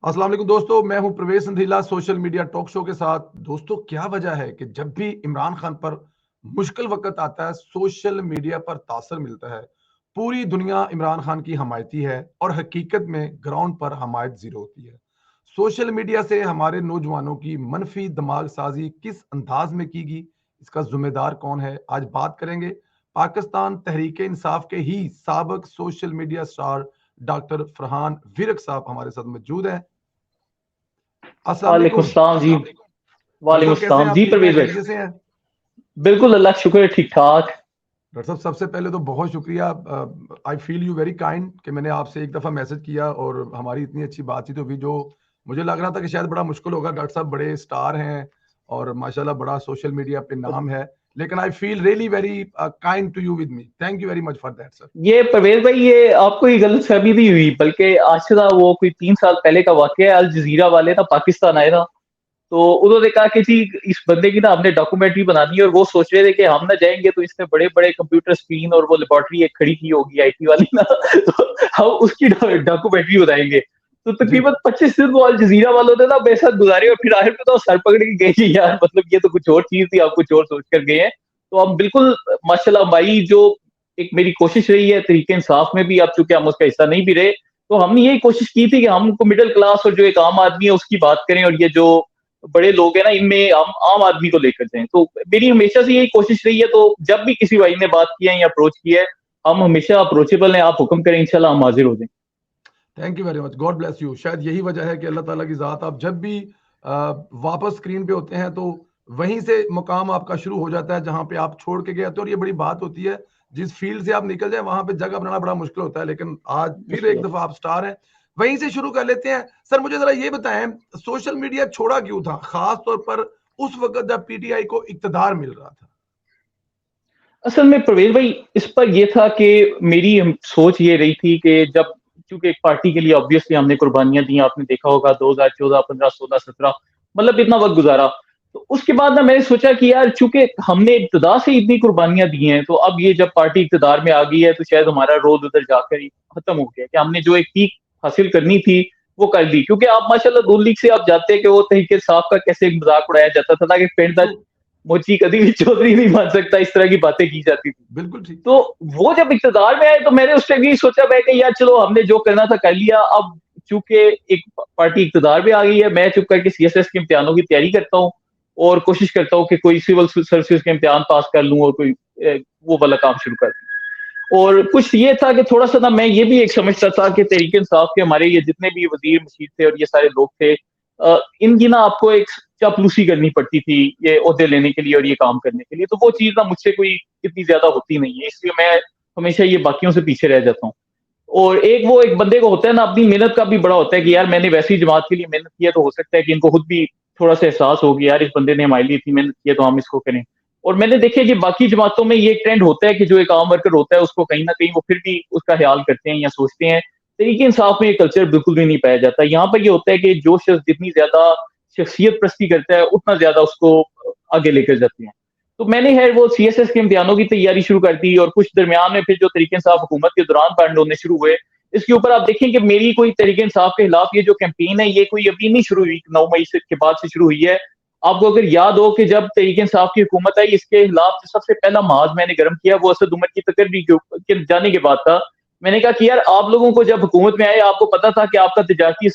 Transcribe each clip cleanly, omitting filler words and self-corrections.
अस्सलाम वालेकुम दोस्तों, मैं हूं प्रवेश संधीला सोशल मीडिया टॉक शो के साथ। दोस्तों, क्या वजह है कि जब भी इमरान खान पर मुश्किल वक्त आता है, सोशल मीडिया पर तासर मिलता है। पूरी दुनिया इमरान खान की हमायती है और हकीकत में ग्राउंड पर हमायत जीरो होती है। सोशल मीडिया से हमारे नौजवानों की मनफी दिमाग साजी किस अंदाज में कीगी, इसका जिम्मेदार कौन है, आज बात करेंगे। पाकिस्तान तहरीक इंसाफ के ही साबिक social media star doctor Farhan Virk साहब हमारे साथ मौजूद हैं। अस्सलाम वालेकुम वालेकुम। सलाम जी। डॉक्टर वालेकुम साहब, कैसे हैं सलाम आप? जी ठीक हैं? परवेज भाई। खैरियत से हैं? बिल्कुल अल्लाह का शुक्र है, ठीक ठाक। डॉक्टर साहब, सबसे पहले तो बहुत शुक्रिया। I feel you very kind कि मैंने आपसे एक दफ़ा मैसेज किया और हमारी इतनी अच्छी बातचीत हुई, जो मुझे लग रहा था कि शायद बड़ा मुश्किल होगा। डॉक्टर साहब बड़े स्टार हैं और माशाल्लाह बड़ा सोशल मीडिया पे नाम है, लेकिन I feel really very kind to you with me. Thank you very much for that sir. ये परवेज भाई, ये आपको ही गलत फहमी भी हुई, बल्कि आज से ना वो कोई 3 साल पहले का वाकया है। अल जजीरा वाले ना पाकिस्तान आए ना, तो उन्होंने कहा कि जी इस बंदे की ना हमने डॉक्यूमेंट्री बनानी है, और वो सोच रहे थे कि हम ना जाएंगे तो इसने बड़े बड़े कंप्यूटर स्क्रीन और वो लेबोरेटरी एक खड़ी की होगी आईटी वाली ना तो हम उसकी डॉक्यूमेंट्री बनाएंगे। तो जी। तकरीबन 25 दिन वो अल जजीरा वालों ने ना मेरे साथ गुजारे, और फिर आखिर में तो सर पकड़ के गए कि यार मतलब ये तो कुछ और चीज थी, आप कुछ और सोच कर गए हैं। तो हम बिल्कुल माशाल्लाह हमारी जो एक मेरी कोशिश रही है तरीके इंसाफ में भी, अब चूंकि हम उसका हिस्सा नहीं भी रहे, तो हमने यही कोशिश की थी कि हमको मिडिल क्लास और जो एक आम आदमी है उसकी बात करें, और ये जो बड़े लोग हैं ना इनमें हम आम आदमी को लेकर जाएं। तो मेरी हमेशा से यही कोशिश रही है। तो जब भी किसी भाई ने बात किया है या अप्रोच किया है, हम हमेशा अप्रोचेबल हैं। आप हुक्म करें, इंशाल्लाह हम हाजिर हो जाएं। Thank you very much, God bless you. शायद यही वजह है कि अल्लाह ताला की ज़ात, आप जब भी वापस स्क्रीन पे होते हैं तो वहीं से मुकाम आपका शुरू हो जाता है जहां पे आप छोड़ के गए थे। और ये बड़ी बात होती है, जिस फील्ड से आप निकल जाए वहां पे जगह बनाना बड़ा मुश्किल होता है, लेकिन आज फिर मुश्किल एक है। दफा आप स्टार हैं। वहीं से शुरू कर लेते हैं। सर, मुझे जरा ये बताएं, सोशल मीडिया छोड़ा क्यों था, खास तौर पर उस वक्त जब पीटीआई को इक्तदार मिल रहा था? असल में परवेज भाई, इस पर यह था कि मेरी सोच ये रही थी कि जब चूंकि एक पार्टी के लिए ऑब्वियसली हमने कुर्बानियां दी, आपने देखा होगा 2014 15 16 17, मतलब इतना वक्त गुजारा। तो उसके बाद ना मैंने सोचा कि यार चूंकि हमने इब्तदा से इतनी कुर्बानियां दी हैं, तो अब ये जब पार्टी इक़्तिदार में आ गई है तो शायद हमारा रोल उधर जाकर ही खत्म हो गया, कि हमने जो एक पीक हासिल करनी थी वो कर ली। क्योंकि आप माशाल्लाह नून लीग से आप जानते हैं कि वो तहरीके साफ का कैसे एक मजाक उड़ाया जाता था कि पेड़ ट्रू। मोची कभी भी चौधरी नहीं बन सकता, इस तरह की बातें की जाती थी। बिल्कुल ठीक। तो वो जब इक़्तिदार में आए तो मैंने उस टाइम यही सोचा मैं कि यार चलो हमने जो करना था कर लिया। अब चूंकि एक पार्टी इक़्तिदार में आ गई है, मैं चुप करके सीएसएस के इम्तिहानों की तैयारी करता हूँ और कोशिश करता हूँ कि कोई सिविल सर्विसेज के इम्तिहान पास कर लूँ और कोई वो वाला काम शुरू कर दूँ। और कुछ ये था कि थोड़ा सा ना मैं ये भी एक समझता था कि तहरीक इंसाफ के हमारे ये जितने भी वजीर मशीद थे और ये सारे लोग थे, इनकी ना आपको एक चापलूसी करनी पड़ती थी ये ओहदे लेने के लिए और ये काम करने के लिए। तो वो चीज ना मुझसे कोई इतनी ज्यादा होती नहीं है, इसलिए मैं हमेशा ये बाकियों से पीछे रह जाता हूँ। और एक वो एक बंदे को होता है ना, अपनी मेहनत का भी बड़ा होता है कि यार मैंने वैसी जमात के लिए मेहनत की है, तो हो सकता है कि इनको खुद भी थोड़ा सा एहसास हो कि यार इस बंदे ने हमारे लिए इतनी मेहनत की है तो हम इसको करें। और मैंने देखा कि बाकी जमातों में ये ट्रेंड होता है कि जो एक आम वर्कर होता है उसको कहीं ना कहीं वो फिर भी उसका ख्याल करते हैं या सोचते हैं। तरीके इंसाफ में ये कल्चर बिल्कुल भी नहीं पाया जाता। यहाँ पर ये होता है कि जो शख्स जितनी ज्यादा शख्सियत प्रस्ती करता है उतना ज्यादा उसको आगे लेकर जाते हैं। तो मैंने है वो सीएसएस के इम्तिहानों की तैयारी शुरू कर दी, और कुछ दरमियान में फिर जो तरीके इंसाफ हुकूमत के दौरान कांड होने शुरू हुए। इसके ऊपर आप देखें कि मेरी कोई तरीके इंसाफ के खिलाफ ये जो कैंपेन है ये कोई अभी नहीं शुरू हुई, 9 मई के बाद से शुरू हुई है। आपको अगर याद हो कि जब तहरीक इंसाफ की हुकूमत आई, इसके खिलाफ जो सबसे पहला महाज मैंने गर्म किया वो असद उमर की तकरीर के जाने के बाद था। मैंने कहा कि यार आप लोगों को जब हुकूमत में आए आपको पता था कि आपका तजारती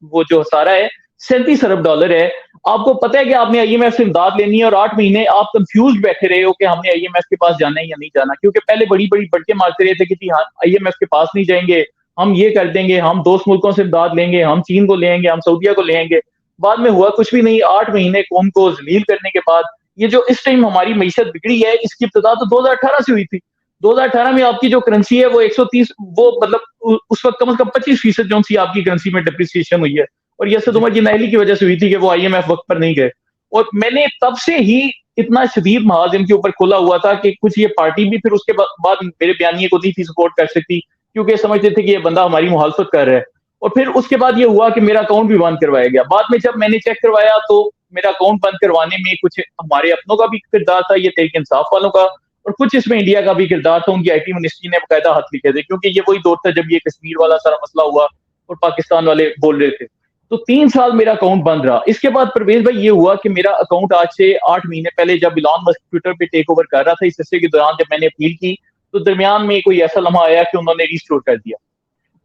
वो जो सारा है $37 अरब है। आपको पता है कि आपने आईएमएफ से इमदाद लेनी है, और 8 महीने आप कंफ्यूज बैठे रहे हो कि हमने आईएमएफ के पास जाना है या नहीं जाना। क्योंकि पहले बड़ी बड़ी बढ़के मारते रहे थे कि जी हाँ आईएमएफ के पास नहीं जाएंगे, हम ये कर देंगे, हम दोस्त मुल्कों से इमदाद लेंगे, हम चीन को लेंगे, हम सऊदिया को लेंगे। बाद में हुआ कुछ भी नहीं। 8 महीने कौम को जलील करने के बाद ये जो इस टाइम हमारी मीशत बिगड़ी है, इसकी इब्तिदा तो 2018 से हुई थी। 2018 में आपकी जो करेंसी है वो 130, वो मतलब उस वक्त कम से कम 25% जो सी आपकी करेंसी में डिप्रिसिएशन हुई है। और ये असद जी। उमर की नाहली की वजह से हुई थी कि वो आईएमएफ वक्त पर नहीं गए। और मैंने तब से ही इतना शदीद महाज इनके ऊपर खोला हुआ था कि कुछ ये पार्टी भी फिर उसके बाद मेरे बयानिए को नहीं थी सपोर्ट कर सकती, क्योंकि समझते थे कि ये बंदा हमारी मुखालफत कर रहा है। और फिर उसके बाद ये हुआ कि मेरा अकाउंट भी बंद करवाया गया। बाद में जब मैंने चेक करवाया तो मेरा अकाउंट बंद करवाने में कुछ हमारे अपनों का भी किरदार था, ये तहरीक इंसाफ वालों का, और कुछ इसमें इंडिया का भी किरदार था। उनकी आईटी मिनिस्ट्री ने बाकायदा हाथ लिखे थे, क्योंकि ये वही दौर था जब ये कश्मीर वाला सारा मसला हुआ। और पाकिस्तान वाले बोल रहे थे। तो 3 साल मेरा अकाउंट बंद रहा। इसके बाद परवेज भाई ये हुआ कि मेरा अकाउंट आज से 8 महीने पहले जब इलॉन मस्क ट्विटर पे टेक ओवर कर रहा था, इस हिस्से के दौरान जब मैंने अपील की, तो दरमियान में कोई ऐसा लम्हा आया कि उन्होंने रिस्टोर कर दिया।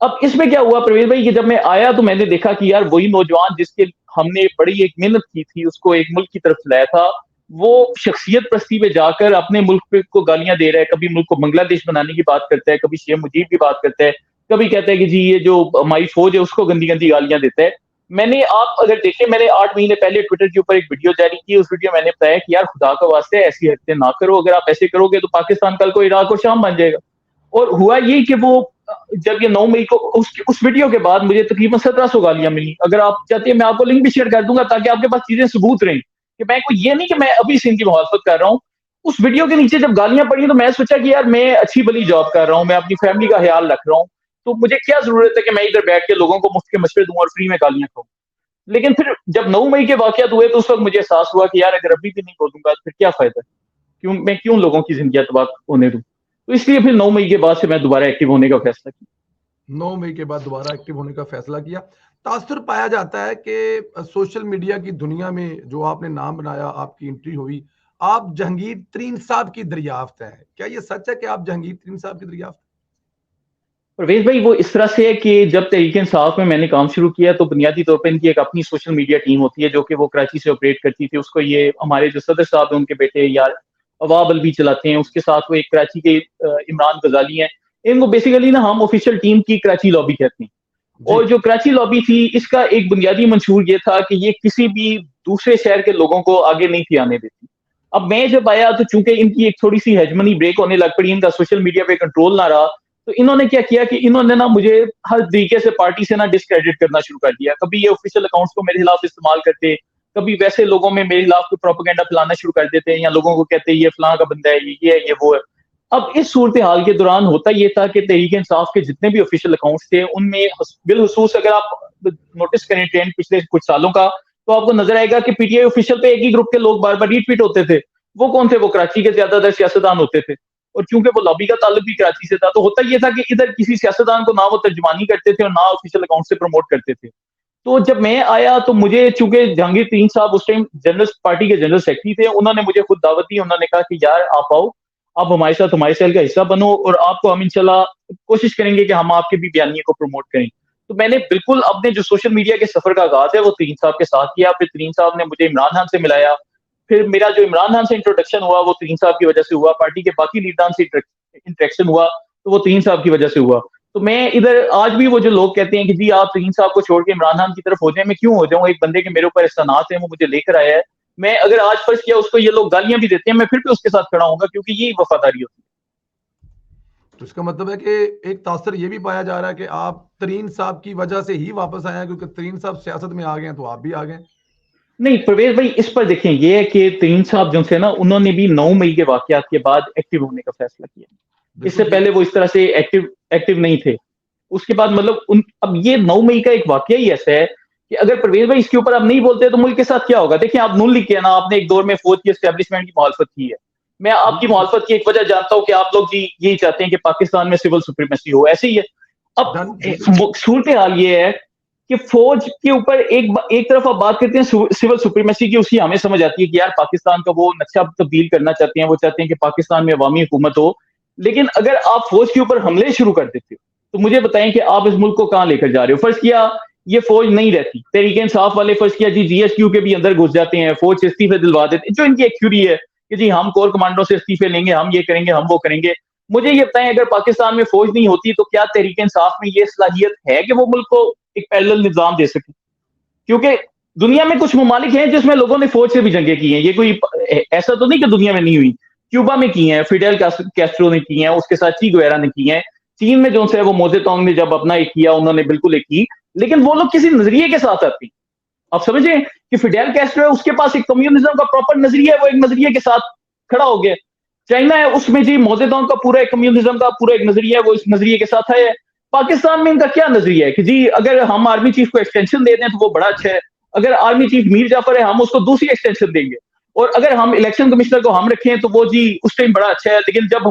अब इसमें क्या हुआ परवेज भाई कि जब मैं आया तो मैंने देखा कि यार वही नौजवान जिसके हमने बड़ी एक मेहनत की थी, उसको एक मुल्क की तरफ चलाया था, वो शख्सियत प्रस्ती पे जाकर अपने मुल्क पे को गालियां दे रहा है। कभी मुल्क को बांग्लादेश बनाने की बात करता है, कभी शेख मुजीब की बात करता है, कभी कहता है कि जी ये जो हमारी फौज है उसको गंदी गंदी गालियां देता है। मैंने आप अगर देखें, मैंने 8 महीने पहले ट्विटर के ऊपर एक वीडियो जारी की। उस वीडियो में मैंने बताया कि यार खुदा का वास्ते ऐसी हरकतें ना करो, अगर आप ऐसे करोगे तो पाकिस्तान कल को इराक और शाम बन जाएगा। और हुआ ये कि वो जब ये 9 मई को उस वीडियो के बाद मुझे तकरीबन 1700 गालियां मिली। अगर आप चाहते हैं मैं आपको लिंक भी शेयर कर दूंगा ताकि आपके पास चीजें सबूत रहें कि मैं कोई ये नहीं कि मैं अभी से इनकी मुखालफत कर रहा हूँ। उस वीडियो के नीचे जब गालियां पड़ी तो मैं सोचा कि यार मैं अच्छी भली जॉब कर रहा हूँ, मैं अपनी फैमिली का ख्याल रख रहा हूँ, तो मुझे क्या जरूरत है कि मैं इधर बैठ के लोगों को मुफ्त के मशवरे दूं और फ्री में गालियां खाऊं। लेकिन फिर जब 9 मई के वाकयात हुए तो उस वक्त मुझे एहसास हुआ कि यार अगर अभी भी नहीं बोलूंगा तो फिर क्या फायदा, मैं क्यों लोगों की जिंदगी तबाह होने दूं। तो इसलिए फिर 9 मई के बाद से मैं दोबारा एक्टिव होने का फैसला किया। 9 मई के बाद दोबारा एक्टिव होने का फैसला किया। तासुर पाया जाता है कि सोशल मीडिया की दुनिया में जो आपने नाम बनाया, आपकी एंट्री हुई, आप जहांगीर तरीन साहब की दरियाफ्त है। क्या ये सच है कि आप जहांगीर तरीन साहब की दरियाफ्त? परवेज भाई वो इस तरह से है कि जब तहरीक इंसाफ में मैंने काम शुरू किया तो बुनियादी तौर पर इनकी एक अपनी सोशल मीडिया टीम होती है जो कि वो कराची से ऑपरेट करती थी। उसको ये हमारे जो सदर साहब हैं उनके बेटे यार अवाब अलवी चलाते हैं। उसके साथ वो एक कराची के इमरान गजाली हैं। इनको बेसिकली ना हम ऑफिशियल टीम की कराची लॉबी कहते हैं। और जो कराची लॉबी थी इसका एक बुनियादी मंशूर ये था कि ये किसी भी दूसरे शहर के लोगों को आगे नहीं थी आने देती। अब मैं जब आया तो चूंकि इनकी एक थोड़ी सी हेजमनी ब्रेक होने लग पड़ी, इनका सोशल मीडिया पे कंट्रोल ना रहा, तो इन्होंने क्या किया कि इन्होंने ना मुझे हर तरीके से पार्टी से ना डिस्क्रेडिट करना शुरू कर दिया। कभी ये ऑफिशियल अकाउंट्स को मेरे खिलाफ इस्तेमाल करते, कभी वैसे लोगों में मेरे खिलाफ कोई प्रोपेगेंडा फैलाना शुरू कर देते या लोगों को कहते ये फलां का बंदा है, ये है, ये वो है। अब इस सूरत हाल के दौरान होता ये था कि तहरीक इंसाफ के जितने भी ऑफिशियल अकाउंट्स थे उनमें बिलखुसूस अगर आप नोटिस करें ट्रेंड पिछले कुछ सालों का, तो आपको नजर आएगा कि पीटीआई ऑफिशियल पे एक ही ग्रुप के लोग बार बार रीट्वीट होते थे। वो कौन थे? वो कराची के ज्यादातर सियासतदान होते थे। और चूंकि वो लॉबी का ताल्लुक भी कराची से था तो होता यह था कि इधर किसी सियासतदान को ना वो तर्जुमानी करते थे और ना ऑफिशियल अकाउंट से प्रमोट करते थे। तो जब मैं आया तो मुझे चूंकि जहांगीर तरीन साहब उस टाइम जनरल पार्टी के जनरल सेक्रेटरी थे, उन्होंने मुझे खुद दावत दी। उन्होंने कहा कि यार आप आओ, आप हमारे साथ हमारे सेल का हिस्सा बनो और आपको हम इंशाल्लाह कोशिश करेंगे कि हम आपके भी बयानिए को प्रमोट करें। तो मैंने बिल्कुल अपने जो सोशल मीडिया के सफर का आगाज है वो तरीन साहब के साथ किया। फिर तरीन साहब ने मुझे इमरान खान से मिलाया। फिर मेरा जो इमरान खान से इंट्रोडक्शन हुआ वो तरीन साहब की वजह से हुआ। पार्टी के बाकी लीडरान से इंटरेक्शन हुआ तो वो तरीन साहब की वजह से हुआ। तो मैं इधर आज भी वो जो लोग कहते हैं कि जी आप तरीन साहब को छोड़ के इमरान खान की तरफ हो जाए, मैं क्यों हो जाऊं? एक बंदे के मेरे ऊपर एहसानात है, वो मुझे लेकर आया है। मैं अगर आज फर्ज किया उसको ये लोग गालियां भी देते हैं, मैं फिर भी उसके साथ खड़ा होऊंगा क्योंकि यही वफादारी होती है। तो इसका मतलब है कि एक तासर ये भी पाया जा रहा है कि आप तरीन साहब की वजह से ही वापस आए हैं, क्योंकि तरीन साहब सियासत में आ गए हैं तो आप भी आ गए। नहीं परवेज भाई इस पर देखें ये है कि तरीन साहब जो थे ना उन्होंने भी 9 मई के वाकयात के बाद एक्टिव होने का फैसला किया। इससे पहले वो इस तरह से एक्टिव नहीं थे। उसके बाद मतलब अब ये 9 मई का एक वाकया ही ऐसा है कि अगर परवेज भाई इसके ऊपर आप नहीं बोलते तो मुल्क के साथ क्या होगा? देखिए आप नून लिख के ना आपने एक दौर में फौज की एस्टेब्लिशमेंट की मुखालफत की है। मैं आपकी मुखालफत की एक वजह जानता हूं कि आप लोग जी यही चाहते हैं कि पाकिस्तान में सिविल सुप्रीमेसी हो, ऐसे ही है। अब सूरत हाल ये है कि फौज के ऊपर एक तरफ आप बात करते हैं सिविल सुप्रीमेसी की, उसकी हमें समझ आती है कि यार पाकिस्तान का वो नक्शा तब्दील करना चाहते हैं, वो चाहते हैं कि पाकिस्तान में अवामी हुकूमत हो। लेकिन अगर आप फौज के ऊपर हमले शुरू कर देते हो तो मुझे बताएं कि आप इस मुल्क को कहां लेकर जा रहे हो? फर्ज किया ये फौज नहीं रहती, तहरीक इंसाफ वाले फर्ज किया जी जीएसक्यू के भी अंदर घुस जाते हैं, फौज से इस्तीफे दिलवा देते, जो इनकी एक थ्योरी है कि जी हम कोर कमांडो से इस्तीफे लेंगे, हम ये करेंगे, हम वो करेंगे। मुझे ये बताएं अगर पाकिस्तान में फौज नहीं होती तो क्या तहरीक इंसाफ में ये सलाहियत है कि वो मुल्क को एक पैरेलल निजाम दे सके? क्योंकि दुनिया में कुछ ममालिक हैं जिसमें लोगों ने फौज से भी जंगें की हैं। ये कोई ऐसा तो नहीं कि दुनिया में नहीं हुई। क्यूबा में की हैं, फिडेल कैस्ट्रो ने की हैं, उसके साथ ची गुवेरा ने की हैं। चीन में जो है वो मोजे तोंग ने जब अपना एक किया उन्होंने बिल्कुल एक की, लेकिन वो लोग किसी नजरिए के साथ आते हैं। आप समझे कि फिडेल कैस्ट्रो है उसके पास एक कम्युनिज्म का प्रॉपर नजरिया है, वो एक नजरिए के साथ खड़ा हो गया। चाइना है उसमें जी मोजे तोंग का पूरा एक कम्युनिज्म का पूरा एक नजरिया है, वो इस नजरिए के साथ है। पाकिस्तान में इनका क्या नजरिया है कि जी अगर हम आर्मी चीफ को एक्सटेंशन दे दें तो वो बड़ा अच्छा है, अगर आर्मी चीफ मीर जाफर है हम उसको दूसरी एक्सटेंशन देंगे, और अगर हम इलेक्शन कमिश्नर को हम रखें तो वो जी उस टाइम बड़ा अच्छा है। लेकिन जब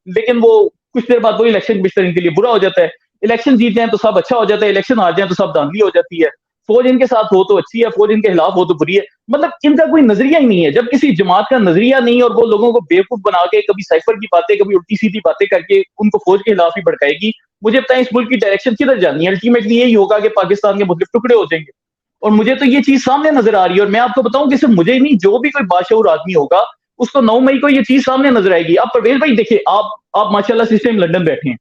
लेकिन वो कुछ देर बाद वो इलेक्शन कमिश्नर इनके लिए बुरा हो जाता है। इलेक्शन जीत जाए तो सब अच्छा हो जाता है, इलेक्शन हार जाए तो सब धांधली हो जाती है। फौज इनके साथ हो तो अच्छी है, फौज इनके खिलाफ हो तो बुरी है। मतलब इनका कोई नजरिया ही नहीं है। जब किसी जमात का नजरिया नहीं और वो लोगों को बेवकूफ बना के कभी साइफर की बातें, कभी उल्टी सीधी बातें करके उनको फौज के खिलाफ ही भड़काएगी, मुझे बताएं इस मुल्क की डायरेक्शन किधर जानी है? अल्टीमेटली यही होगा कि पाकिस्तान के मुल्क टुकड़े हो जाएंगे। और मुझे तो ये चीज सामने नजर आ रही है। और मैं आपको बताऊं कि सिर्फ मुझे नहीं, जो भी कोई बाशऊर आदमी होगा उसको 9 मई को ये चीज सामने नजर आएगी। अब परवेज भाई देखिए, आप माशाल्लाह इस टाइम लंदन बैठे हैं।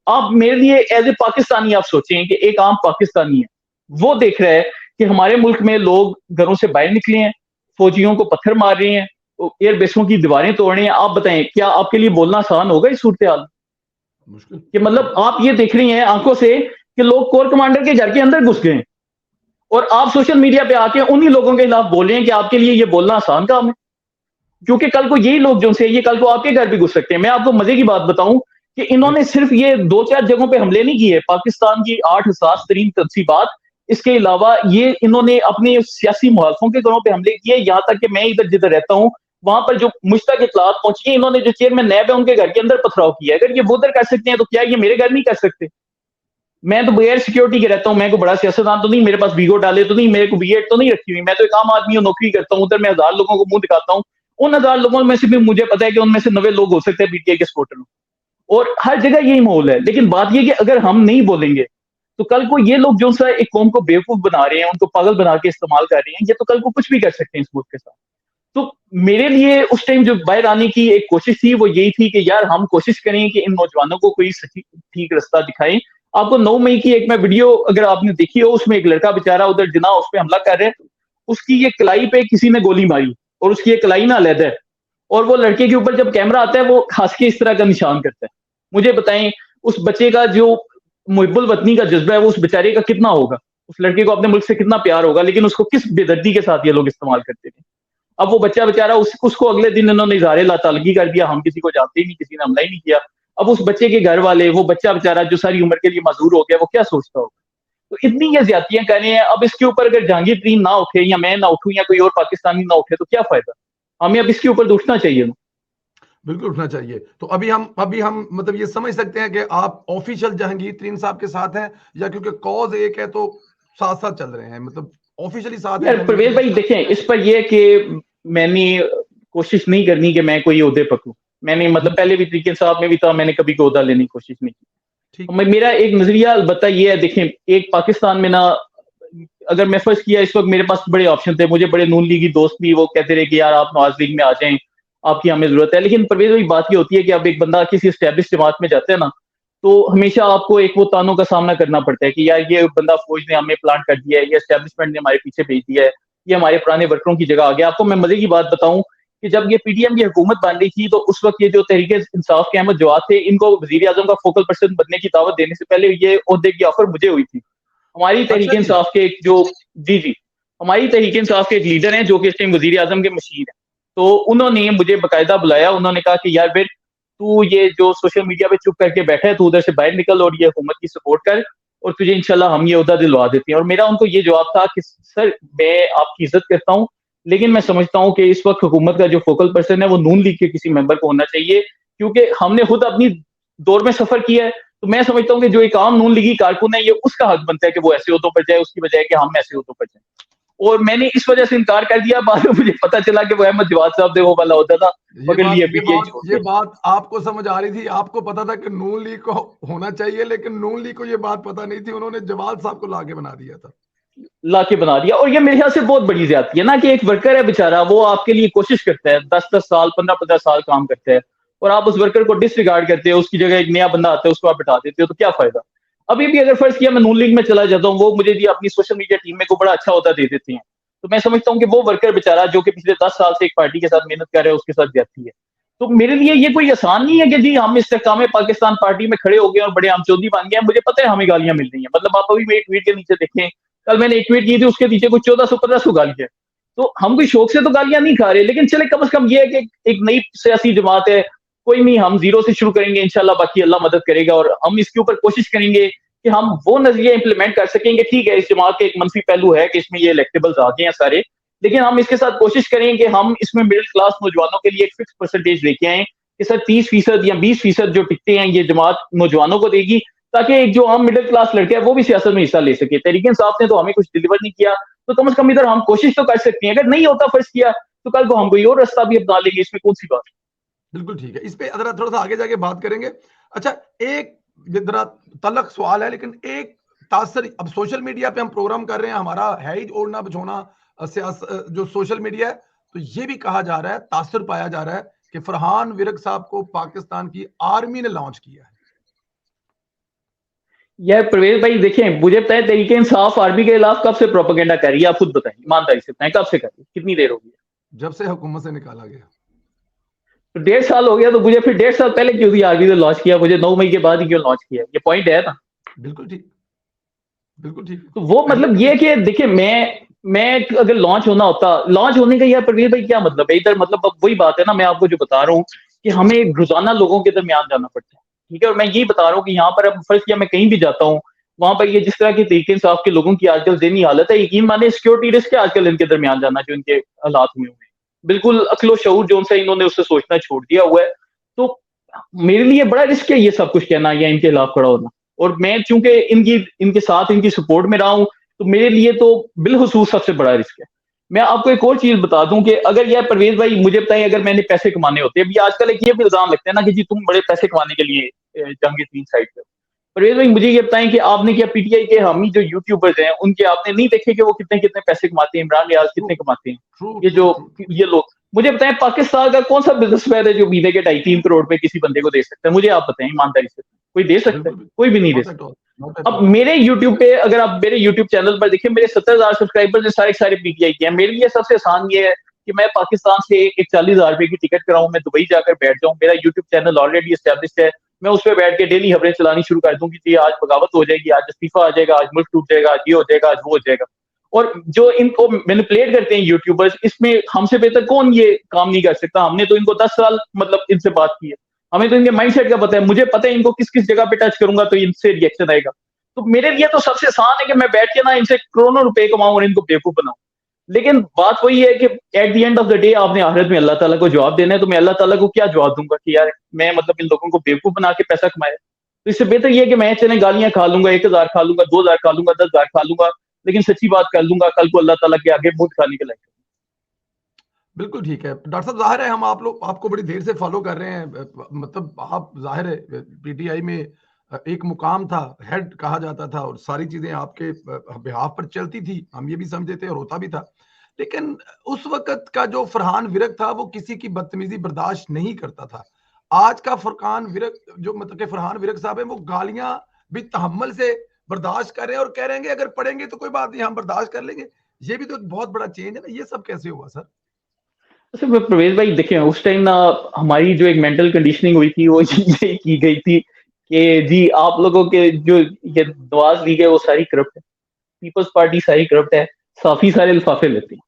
आप मेरे लिए एज ए पाकिस्तानी आप सोचें कि एक आम पाकिस्तानी है, वो देख रहा है कि हमारे मुल्क में लोग घरों से बाहर निकले हैं, फौजियों को पत्थर मार रहे हैं, एयर बेसों की दीवारें तोड़ रहे हैं। आप बताएं, क्या आपके लिए बोलना आसान होगा इस सूरत हाल? मुश्किल। कि मतलब आप ये देख रही हैं आंखों से कि लोग कोर कमांडर के घर के अंदर घुस गए, और आप सोशल मीडिया पे आके उन्हीं लोगों के खिलाफ बोल रहे हैं कि आपके लिए ये बोलना आसान काम है। क्योंकि कल को यही लोग जो से ये कल को आपके घर भी घुस सकते हैं। मैं आपको मजे की बात बताऊं कि इन्होंने सिर्फ ये 2-4 जगहों पे हमले नहीं किए, पाकिस्तान की 8 हसास तरीन तनसीबात, इसके अलावा ये इन्होंने अपने सियासी मुखालफों के घरों पे हमले किए। यहाँ तक कि मैं इधर जिधर रहता हूँ वहां पर जो मुश्तक इतलात पहुंची है, इन्होंने जो चेयरमैन नैब है उनके घर के अंदर पथराव किया। अगर ये वो उधर कर सकते हैं तो क्या ये मेरे घर नहीं कर सकते? मैं तो बगैर सिक्योरिटी के रहता हूँ, मैं कोई बड़ा सियासतदान तो नहीं, मेरे पास वीगो डाले तो नहीं, मेरे को बीएड तो नहीं रखी हुई, मैं तो एक आम आदमी हूँ, नौकरी करता हूँ। उधर मैं 1000 लोगों को मुंह दिखाता हूँ, उन 1000 लोगों में से भी मुझे पता है कि उनमें से 90 लोग हो सकते हैं पीटीआई के सपोर्टर हो। और हर जगह यही माहौल है। लेकिन बात यह कि अगर हम नहीं बोलेंगे तो कल को ये लोग जो सा एक कौम को बेवकूफ बना रहे हैं, उनको पागल बना के इस्तेमाल कर रहे हैं, ये तो कल को कुछ भी कर सकते हैं इस मुल्क के साथ। तो मेरे लिए उस टाइम जो बाहर आने की एक कोशिश थी वो यही थी कि यार हम कोशिश करें कि इन नौजवानों को कोई सही ठीक रास्ता दिखाएं। आपको 9 मई की एक मैं वीडियो अगर आपने देखी हो, उसमें एक लड़का बेचारा उधर जिना उस पर हमला कर रहे हैं, उसकी ये कलाई पे किसी ने गोली मारी और उसकी ये कलाई ना अलग है, और वो लड़के के ऊपर जब कैमरा आता है वो खास के इस तरह का निशान करता है। मुझे बताएं उस बच्चे का जो मुहिब्बुल वतनी का जज्बा है वो उस बेचारे का कितना होगा? उस लड़के को अपने मुल्क से कितना प्यार होगा, लेकिन उसको किस बेदर्दी के साथ ये लोग इस्तेमाल करते थे। अब वो बच्चा बेचारा उसको अगले दिन इन्होंने इज़हारे लातालगी कर दिया, हम किसी को जानते ही नहीं, किसी ने हमला ही नहीं किया। अब उस बच्चे के घर वाले, वो बच्चा बेचारा जो सारी उम्र के लिए मजदूर हो गया, वो क्या सोचता होगा? तो इतनी ये ज्यादतियां कर रहे हैं। अब इसके ऊपर अगर जहांगीर तरीन ना उठे या मैं ना उठूं या कोई और पाकिस्तानी ना उठे तो क्या फायदा? हमें अब इसके ऊपर तो उठना चाहिए। बिल्कुल उठना चाहिए। तो अभी हम मतलब ये समझ सकते हैं कि आप ऑफिशियल जहांगीर तरीन साहब के साथ हैं, या क्योंकि कॉज एक है तो साथ साथ चल रहे हैं, मतलब ऑफिशियली साथ हैं? यार परवेज भाई देखें, इस पर यह कि मैंने कोशिश नहीं करनी कि मैं कोई ओहदे पकड़ूं। मैंने मतलब पहले भी तरीके साहब में भी था, मैंने कभी कोई ओहदा लेने की कोशिश नहीं की। तो मेरा एक नजरिया अलबत्ता ये है, देखें एक पाकिस्तान में ना, अगर मैं फर्स्ट किया इस वक्त मेरे पास बड़े ऑप्शन थे। मुझे बड़े नून लीगी दोस्त भी वो कहते रहे कि यार आप नवाज लीग में आ जाएं, आपकी हमें जरूरत है। लेकिन परवेज भाई बात ये होती है कि अब एक बंदा किसी एस्टेब्लिश जमात में जाता है ना, तो हमेशा आपको एक वो तानों का सामना करना पड़ता है कि यार ये बंदा फौज ने हमें प्लांट कर दिया है, ये एस्टेब्लिशमेंट ने हमारे पीछे भेज दिया है, ये हमारे पुराने वर्करों की जगह आ गया। आपको मैं मजे की बात बताऊं कि जब ये पीटीएम की हुकूमत बन रही थी तो उस वक्त ये जो तहरीके इंसाफ के अहमद जवाद थे, इनको वजीर आजम का फोकल पर्सन बनने की दावत देने से पहले ये ओहदे की ऑफर मुझे हुई थी। हमारी तहरीक इंसाफ के जो जी हमारी तहरीक इंसाफ के एक लीडर हैं जो कि इस टाइम वजीर आजम के मशीर हैं, तो उन्होंने मुझे बाकायदा बुलाया। उन्होंने कहा कि यार फिर तू ये जो सोशल मीडिया पे चुप करके बैठा है, तू उधर से बाहर निकल और ये हुकूमत की सपोर्ट कर, और तुझे इंशाल्लाह हम ये ओहदा दिलवा देते हैं। और मेरा उनको ये जवाब था कि सर मैं आपकी इज्जत करता हूँ, लेकिन मैं समझता हूँ कि इस वक्त हुकूमत का जो फोकल पर्सन है वो नून लीग के किसी मेंबर को होना चाहिए, क्योंकि हमने खुद अपनी दौर में सफर किया है। तो मैं समझता हूँ कि जो एक आम नून लीगी कारकुन है, ये उसका हक बनता है कि वो ऐसे ओहदों पर जाए, उसकी बजाय कि हम ऐसे ओहदों पर जाए। और मैंने इस वजह से इनकार कर दिया। बाद में मुझे पता चला कि वो अहमद जवाद साहब ने वो वाला होता था, पकड़ लिया पीटीआई छोड़ के। ये बात आपको समझ आ रही थी, आपको पता था कि नून लीग को होना चाहिए, लेकिन नून लीग को ये बात पता नहीं थी, उन्होंने जवाद साहब को लाके बना दिया था, लाके बना दिया। और ये मेरे ख्याल से बहुत बड़ी ज्यादती है ना कि एक वर्कर है बेचारा, वो आपके लिए कोशिश करता है, 10-10 साल 15-15 साल काम करता है, और आप उस वर्कर को डिसरिगार्ड करते हो, उसकी जगह एक नया बंदा आता है उसको आप बिठा देते हो, तो क्या फायदा? अभी भी अगर फर्ज किया मैं नून लीग में चला जाता हूँ, वो मुझे भी अपनी सोशल मीडिया टीम में को बड़ा अच्छा होता दे देते हैं, तो मैं समझता हूँ कि वो वर्कर बेचारा जो कि पिछले 10 साल से एक पार्टी के साथ मेहनत कर रहा है उसके साथ जाती है। तो मेरे लिए ये कोई आसान नहीं है कि जी हम इस्तेकाम पाकिस्तान पार्टी में खड़े हो गए और बड़े आमचौधी बन गए। मुझे पता है हमें गालियां मिल रही हैं, मतलब आप अभी मेरे ट्वीट के नीचे देखें, कल मैंने एक ट्वीट की थी, उसके नीचे कुछ 1400-1500 गालियां। तो हम कोई शौक से तो गालियां नहीं खा रहे, लेकिन चले कम से कम ये है कि एक नई सियासी जमात है, कोई नहीं, हम जीरो से शुरू करेंगे इंशाल्लाह, बाकी अल्लाह मदद करेगा, और हम इसके ऊपर कोशिश करेंगे कि हम वो नजरिया इंप्लीमेंट कर सकेंगे। ठीक है, इस जमात के एक मंफी पहलू है कि इसमें ये इलेक्टेबल्स आ गए हैं सारे, लेकिन हम इसके साथ कोशिश करें कि हम इसमें मिडिल क्लास नौजवानों के लिए एक फिक्स परसेंटेज लेके आए कि सर 30% या 20% जो टिकटे हैं ये जमात नौजवानों को देगी, ताकि एक जो आम मिडिल क्लास लड़के हैं वो भी सियासत में हिस्सा ले सके। तहरीक इंसाफ ने तो हमें कुछ डिलीवर नहीं किया, तो कम से कम इधर हम कोशिश तो कर सकते हैं। अगर नहीं होता फर्ज किया तो कल को हम कोई और रास्ता भी अपना लेंगे, इसमें कौन सी बात। बिल्कुल ठीक है, इस पे जरा थोड़ा सा आगे जाके बात करेंगे। अच्छा, एक जरा तलक सवाल है, लेकिन एक तासर, अब सोशल मीडिया पे हम प्रोग्राम कर रहे हैं, हमारा है ही ओढ़ना बिछोना जो सोशल मीडिया है, तो ये भी कहा जा रहा है, तासर पाया जा रहा है कि फरहान विरक साहब को पाकिस्तान की आर्मी ने लॉन्च किया है। यह प्रवेश भाई देखें, मुझे पता है तरीके इंसाफ आर्मी के खिलाफ कब से प्रोपेगेंडा कर रही है, आप खुद बताएं, ईमानदारी से बताएं, कब से कर रही है, कितनी देर हो गई है? जब से हुकूमत से निकाला गया। तो 1.5 साल हो गया, तो मुझे फिर 1.5 साल पहले क्यों दिया आर्मी ने लॉन्च किया, मुझे 9 मई के बाद ही क्यों लॉन्च किया? ये पॉइंट है ना। बिल्कुल ठीक, बिल्कुल ठीक। तो वो पहले मतलब भी ये कि देखिए, मैं अगर लॉन्च होना होता, लॉन्च होने का यार प्रवीण भाई क्या मतलब है इधर, मतलब अब वही बात है ना, मैं आपको जो बता रहा हूँ कि हमें रोजाना लोगों के दरमियान जाना पड़ता है, ठीक है। और मैं यही बता रहा हूँ कि यहाँ पर अब फर्ज किया मैं कहीं भी जाता हूँ, वहां पर ये जिस तरह की तरीके इंसाफ के लोगों की आजकल ज़हनी हालत है, यकीन माने सिक्योरिटी रिस्क है आजकल इनके दरमियान जाना, जो इनके हालात हुए हुए हैं। बिल्कुल अक्लो शऊर जो उनसे इन्होंने उससे सोचना छोड़ दिया हुआ है। तो मेरे लिए बड़ा रिस्क है ये सब कुछ कहना या इनके खिलाफ खड़ा होना। और मैं चूंकि इनके साथ इनकी सपोर्ट में रहा हूं, तो मेरे लिए तो बिलखुसूस सबसे बड़ा रिस्क है। मैं आपको एक और चीज बता दूं कि अगर यह परवेज भाई मुझे बताएं, अगर मैंने पैसे कमाने होते, अभी आजकल एक ये भी इल्जाम लगता है ना कि जी तुम बड़े पैसे कमाने के लिए जहांगीर साइड पे। परवेज भाई मुझे ये बताएं कि आपने क्या पीटीआई के हामी जो यूट्यूबर्स हैं उनके आपने नहीं देखे कि वो कितने कितने पैसे कमाते हैं, इमरान लियाज ट्रू, कितने कमाते हैं? ट्रू, ये ट्रू, जो ट्रू। ये लोग, मुझे बताएं पाकिस्तान का कौन सा बिजनेसमैन है जो महीने के 2.5-3 करोड़ पे किसी बंदे को दे सकता है? मुझे आप बताएं ईमानदारी से, कोई दे सकता है? बिल्कुल भी कोई भी नहीं दे नॉट एट सकता। ऑल, नॉट एट अब ऑल। मेरे YouTube पे, अगर आप मेरे YouTube चैनल पर देखिए, मेरे 70,000 सब्सक्राइबर सारे सारे पीटीआई के हैं। मेरे लिए सबसे आसान ये है कि मैं पाकिस्तान से एक 40,000 रुपए की टिकट कराऊं, मैं दुबई जाकर बैठ जाऊं, मेरा YouTube चैनल ऑलरेडी एस्टेब्लिश्ड है, मैं उस पर बैठ के डेली खबरें चलानी शुरू कर दूं कि जी आज बगावत हो जाएगी, आज इस्तीफा आ जाएगा, आज मुल्क टूट जाएगा, आज ये हो जाएगा, आज वो हो जाएगा। और जो इनको मैनिपुलेट करते हैं यूट्यूबर्स, इसमें हमसे बेहतर कौन ये काम नहीं कर सकता? हमने तो इनको 10 साल मतलब इनसे बात की है, हमें तो इनके माइंडसेट का पता है, मुझे पता है इनको किस किस जगह पे टच करूंगा तो इनसे रिएक्शन आएगा। तो मेरे लिए तो सबसे आसान है कि मैं बैठ के ना इनसे करोड़ों रुपए कमाऊं और इनको बेवकूफ बनाऊं। लेकिन बात वही है कि at the end of the day आपने आखिरत में अल्लाह ताला को जवाब देना है, तो मैं अल्लाह ताला को क्या जवाब दूंगा कि यार मैं मतलब इन लोगों को बेवकूफ बना के पैसा कमाया? तो इससे बेहतर ये है कि मैं चले गालियां खा लूंगा, 1,000 खा लूंगा, 2,000 खा लूंगा, 10,000 खा लूंगा, लेकिन सच्ची बात कर लूंगा, कल को अल्लाह ताला के आगे मुंह दिखाने के लायक। बिल्कुल ठीक है डॉक्टर साहब, जाहिर है हम आप लोग आपको बड़ी देर से फॉलो कर रहे हैं, मतलब आप जाहिर है पीटीआई में एक मुकाम था, हेड कहा जाता था और सारी चीजें आपके बिहाफ पर चलती थी, हम ये भी समझते थे और होता भी था। लेकिन उस वक्त का जो फरहान विरक था वो किसी की बदतमीजी बर्दाश्त नहीं करता था। आज का फरहान विरक जो मतलब कि फरहान विरक साहब है, वो गालियां भी तहम्मुल से बर्दाश्त कर रहे हैं और कह रहे हैं कि अगर पढ़ेंगे तो कोई बात नहीं, हम बर्दाश्त कर लेंगे। ये भी तो एक बहुत बड़ा चेंज है ना, ये सब कैसे हुआ सर? अच्छा प्रवेश भाई देखिए, उस टाइम ना हमारी जो एक मेंटल कंडीशनिंग हुई थी वो ये की गई थी कि जी आप लोगों के जो ये नवाज लीग है वो सारी करप्ट है, पीपल्स पार्टी सारी करप्ट है, काफी सारे लिफाफे लेती है।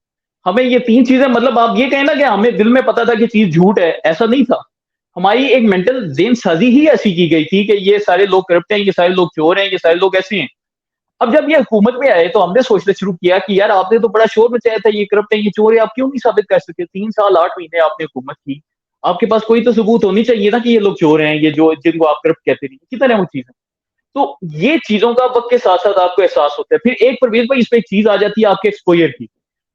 हमें ये तीन चीजें, मतलब आप ये कहें ना कि हमें दिल में पता था कि चीज झूठ है, ऐसा नहीं था। हमारी एक मेंटल जेन साजी ही ऐसी की गई थी कि ये सारे लोग करप्ट हैं, ये सारे लोग चोर हैं, ये सारे लोग ऐसे हैं। अब जब ये हुकूमत में आए तो हमने सोचना शुरू किया कि यार आपने तो बड़ा शोर मचाया था, ये करप्ट है, ये चोर है, आप क्यों नहीं साबित कर सकते? 3 साल 8 महीने आपने हुकूमत की, आपके पास कोई तो सबूत होनी चाहिए ना कि ये लोग चोर हैं, ये जो जिनको आप करप्ट कहते नहीं, किधर है वो चीजें? तो ये चीजों का वक्त के साथ साथ आपको एहसास होता है। फिर एक परवेज भाई इसमें एक चीज आ जाती है आपके एक्सपोजर की।